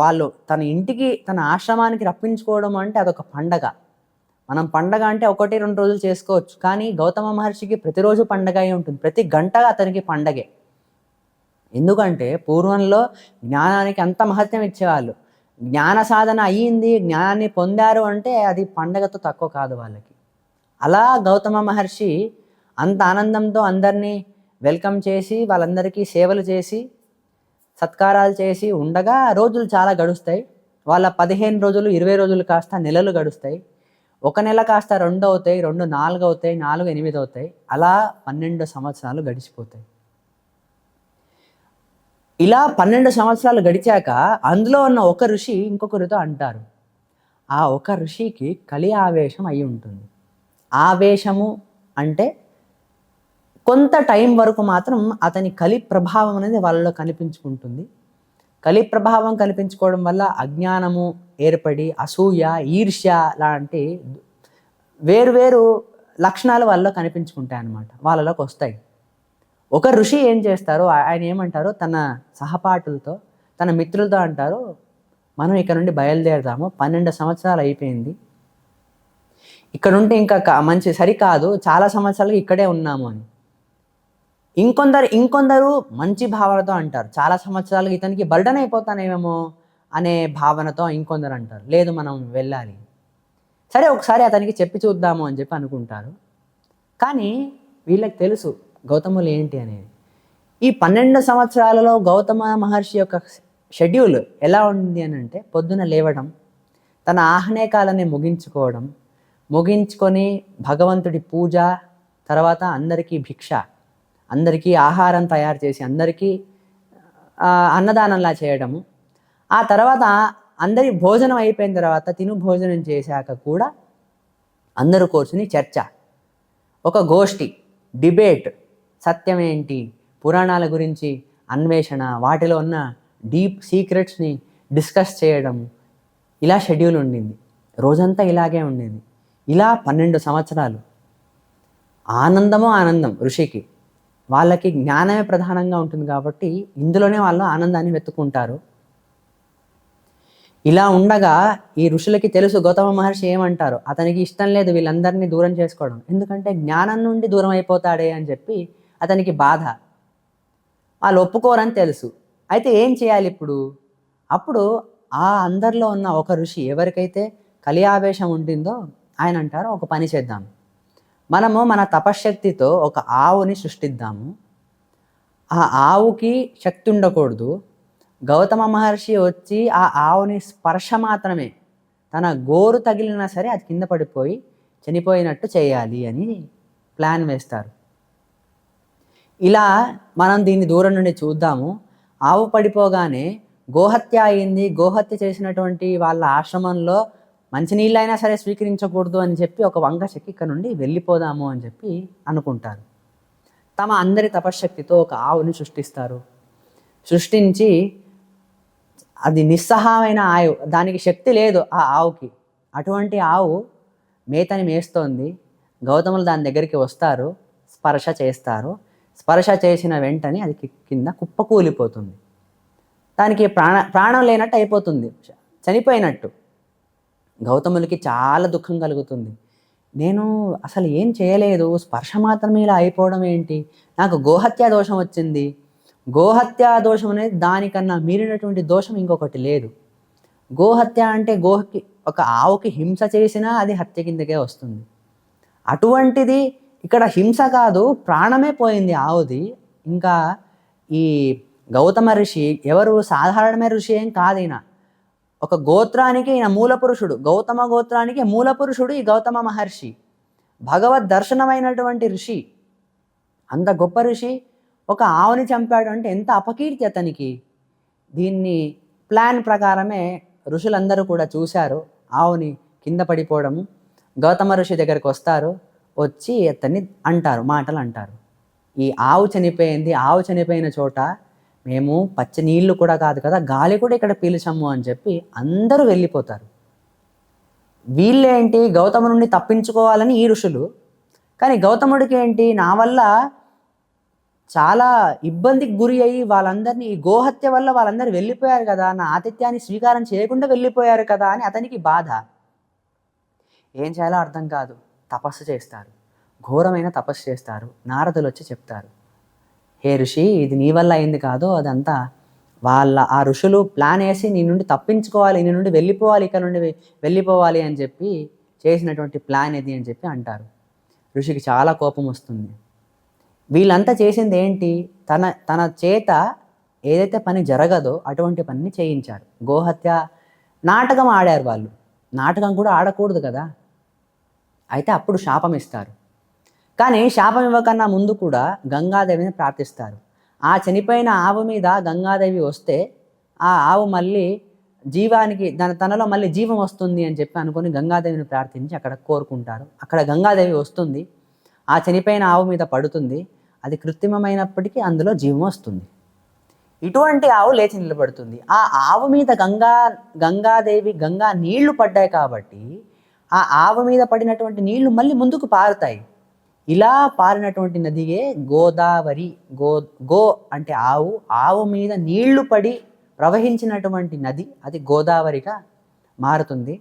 వాళ్ళు తన ఇంటికి, తన ఆశ్రమానికి రప్పించుకోవడం అంటే అదొక పండగ. మనం పండగ అంటే 1-2 రోజులు చేసుకోవచ్చు, కానీ గౌతమ మహర్షికి ప్రతిరోజు పండగ అయి ఉంటుంది. ప్రతి గంట అతనికి పండగే. ఎందుకంటే పూర్వంలో జ్ఞానానికి అంత మహత్యం ఇచ్చేవాళ్ళు. జ్ఞాన సాధన అయ్యింది, జ్ఞానాన్ని పొందారు అంటే అది పండగతో తక్కువ కాదు వాళ్ళకి. అలా గౌతమ మహర్షి అంత ఆనందంతో అందరినీ వెల్కమ్ చేసి వాళ్ళందరికీ సేవలు చేసి సత్కారాలు చేసి ఉండగా రోజులు చాలా గడుస్తాయి. వాళ్ళ 15 రోజులు 20 రోజులు కాస్త నెలలు గడుస్తాయి. ఒక నెల కాస్త 2 అవుతాయి, 2 4 అవుతాయి, 4 8 అవుతాయి. అలా 12 సంవత్సరాలు గడిచిపోతాయి. ఇలా 12 సంవత్సరాలు గడిచాక అందులో ఉన్న ఒక ఋషి ఇంకొకరితో అంటారు. ఆ ఒక ఋషికి కలి ఆవేశం అయి ఉంటుంది. ఆవేశము అంటే కొంత టైం వరకు మాత్రం అతని కలి ప్రభావం అనేది వాళ్ళలో కనిపించుకుంటుంది. కలి ప్రభావం కనిపించుకోవడం వల్ల అజ్ఞానము ఏర్పడి అసూయ, ఈర్ష్య లాంటి వేరు లక్షణాలు వాళ్ళలో కనిపించుకుంటాయన్నమాట. వాళ్ళలోకి వస్తాయి. ఒక ఋషి ఏం చేస్తారో ఆయన ఏమంటారో తన సహపాఠులతో, తన మిత్రులతో అంటారు, మనం ఇక్కడ నుండి బయలుదేరదాము. 12 సంవత్సరాలు అయిపోయింది. ఇక్కడ ఉంటే ఇంకా మంచి సరికాదు. చాలా సంవత్సరాలుగా ఇక్కడే ఉన్నాము అని. ఇంకొందరు మంచి భావనతో అంటారు. చాలా సంవత్సరాలుగా ఇతనికి బర్డెన్ అయిపోతానేమో అనే భావనతో ఇంకొందరు అంటారు. లేదు మనం వెళ్ళాలి. సరే ఒకసారి అతనికి చెప్పి చూద్దాము అని చెప్పి అనుకుంటారు. కానీ వీళ్ళకి తెలుసు గౌతములు ఏంటి అనేది. ఈ 12 సంవత్సరాలలో గౌతమ మహర్షి యొక్క షెడ్యూల్ ఎలా ఉంది అని అంటే పొద్దున లేవడం, తన ఆహ్నేకాలని ముగించుకొని భగవంతుడి పూజ, తర్వాత అందరికీ భిక్ష, అందరికీ ఆహారం తయారు చేసి అందరికీ అన్నదానంలా చేయడము. ఆ తర్వాత అందరి భోజనం అయిపోయిన తర్వాత భోజనం చేశాక కూడా అందరూ కూర్చుని చర్చ, ఒక గోష్ఠి, డిబేట్, సత్యం ఏంటి, పురాణాల గురించి అన్వేషణ, వాటిలో ఉన్న డీప్ సీక్రెట్స్ని డిస్కస్ చేయడం, ఇలా షెడ్యూల్ ఉండింది. రోజంతా ఇలాగే ఉండేది. ఇలా 12 సంవత్సరాలు. ఆనందం ఋషికి. వాళ్ళకి జ్ఞానమే ప్రధానంగా ఉంటుంది కాబట్టి ఇందులోనే వాళ్ళు ఆనందాన్ని వెతుక్కుంటారు. ఇలా ఉండగా ఈ ఋషులకి తెలుసు గౌతమ మహర్షి ఏమంటారు, అతనికి ఇష్టం లేదు వీళ్ళందరినీ దూరం చేసుకోవడం. ఎందుకంటే జ్ఞానం నుండి దూరం అయిపోతాడే అని చెప్పి అతనికి బాధ. వాళ్ళు ఒప్పుకోరని తెలుసు. అయితే ఏం చేయాలి ఇప్పుడు? అప్పుడు ఆ అందరిలో ఉన్న ఒక ఋషి ఎవరికైతే కలి ఆవేశం ఉంటుందో ఆయన అంటారు, ఒక పని చేద్దాం. మనము మన తపశ్శక్తితో ఒక ఆవుని సృష్టిద్దాము. ఆ ఆవుకి శక్తి ఉండకూడదు. గౌతమ మహర్షి వచ్చి ఆ ఆవుని స్పర్శ మాత్రమే, తన గోరు తగిలినా సరే అది కింద పడిపోయి చనిపోయినట్టు చేయాలి అని ప్లాన్ వేస్తారు. ఇలా మనం దీన్ని దూరం నుండి చూద్దాము. ఆవు పడిపోగానే గోహత్య అయింది, గోహత్య చేసినటువంటి వాళ్ళ ఆశ్రమంలో మంచినీళ్ళైనా సరే స్వీకరించకూడదు అని చెప్పి ఒక వంక చెక్కి ఇక్కడ నుండి వెళ్ళిపోదాము అని చెప్పి అనుకుంటారు. తమ అందరి తపశ్శక్తితో ఒక ఆవుని సృష్టిస్తారు. సృష్టించి అది నిస్సహాయమైన ఆవు, దానికి శక్తి లేదు ఆ ఆవుకి. అటువంటి ఆవు మేతని మేస్తోంది. గౌతములు దాని దగ్గరికి వస్తారు, స్పర్శ చేస్తారు. స్పర్శ చేసిన వెంటనే అది కింద కుప్పకూలిపోతుంది. దానికి ప్రాణం లేనట్టు అయిపోతుంది, చనిపోయినట్టు. గౌతములకి చాలా దుఃఖం కలుగుతుంది. నేను అసలు ఏం చేయలేదు, స్పర్శ మాత్రమే ఇలా అయిపోవడం ఏంటి, నాకు గోహత్యా దోషం వచ్చింది. గోహత్యా దోషం అనేది దానికన్నా మీరినటువంటి దోషం ఇంకొకటి లేదు. గోహత్య అంటే గోహకి ఒక ఆవుకి హింస చేసినా అది హత్య కిందకే వస్తుంది. అటువంటిది ఇక్కడ హింస కాదు, ప్రాణమే పోయింది ఆవుది. ఇంకా ఈ గౌతమ ఋషి ఎవరు సాధారణమైన ఋషి ఏం కాదు. ఈయన ఒక గోత్రానికి ఈయన మూల పురుషుడు. గౌతమ గోత్రానికి మూల పురుషుడు ఈ గౌతమ మహర్షి. భగవద్ దర్శనమైనటువంటి ఋషి. అంత గొప్ప ఋషి ఒక ఆవుని చంపాడు అంటే ఎంత అపకీర్తి అతనికి. దీన్ని ప్లాన్ ప్రకారమే ఋషులందరూ కూడా చూశారు. ఆవుని కింద పడిపోవడము. గౌతమ ఋషి దగ్గరికి వస్తారు, వచ్చి అతన్ని మాటలు అంటారు. ఈ ఆవు చనిపోయింది, ఆవు చనిపోయిన చోట మేము పచ్చ నీళ్లు కూడా కాదు కదా, గాలి కూడా ఇక్కడ పీల్చము అని చెప్పి అందరూ వెళ్ళిపోతారు. వీళ్ళేంటి గౌతము నుండి తప్పించుకోవాలని ఈ ఋషులు. కానీ గౌతముడికి ఏంటి, నా వల్ల చాలా ఇబ్బందికి గురి అయ్యి వాళ్ళందరినీ, ఈ గోహత్య వల్ల వాళ్ళందరూ వెళ్ళిపోయారు కదా, నా ఆతిథ్యాన్ని స్వీకారం చేయకుండా వెళ్ళిపోయారు కదా అని అతనికి బాధ. ఏం చేయాలో అర్థం కాదు. తపస్సు చేస్తారు, ఘోరమైన తపస్సు చేస్తారు. నారదులు వచ్చి చెప్తారు, హే ఋషి, ఇది నీ వల్ల అయింది కాదు, అదంతా ఆ ఋషులు ప్లాన్ వేసి నీ నుండి తప్పించుకోవాలి, నీ నుండి వెళ్ళిపోవాలి, ఇక్కడ నుండి వెళ్ళిపోవాలి అని చెప్పి చేసినటువంటి ప్లాన్ ఇది అని చెప్పి అంటారు. ఋషికి చాలా కోపం వస్తుంది. వీళ్ళంతా చేసింది ఏంటి? తన తన చేత ఏదైతే పని జరగదో అటువంటి పనిని చేయించారు. గోహత్య నాటకం ఆడారు వాళ్ళు. నాటకం కూడా ఆడకూడదు కదా! అయితే అప్పుడు శాపం ఇస్తారు. కానీ శాపం ఇవ్వకన్నా ముందు కూడా గంగాదేవిని ప్రార్థిస్తారు. ఆ చనిపోయిన ఆవు మీద గంగాదేవి వస్తే ఆ ఆవు మళ్ళీ జీవానికి తనలో మళ్ళీ జీవం వస్తుంది అని చెప్పి అనుకొని గంగాదేవిని ప్రార్థించి అక్కడ కోరుకుంటారు. అక్కడ గంగాదేవి వస్తుంది. ఆ చనిపోయిన ఆవు మీద పడుతుంది. అది కృత్రిమమైనప్పటికీ అందులో జీవం వస్తుంది. ఇటువంటి ఆవు లేచి నిలబడుతుంది. ఆ ఆవు మీద గంగాదేవి నీళ్లు పడ్డాయి కాబట్టి ఆ ఆవు మీద పడినటువంటి నీళ్లు మళ్ళీ ముందుకు పారుతాయి. ఇలా పారినటువంటి నదియే గోదావరి. గో అంటే ఆవు, ఆవు మీద నీళ్లు పడి ప్రవహించినటువంటి నది అది గోదావరిగా మారుతుంది.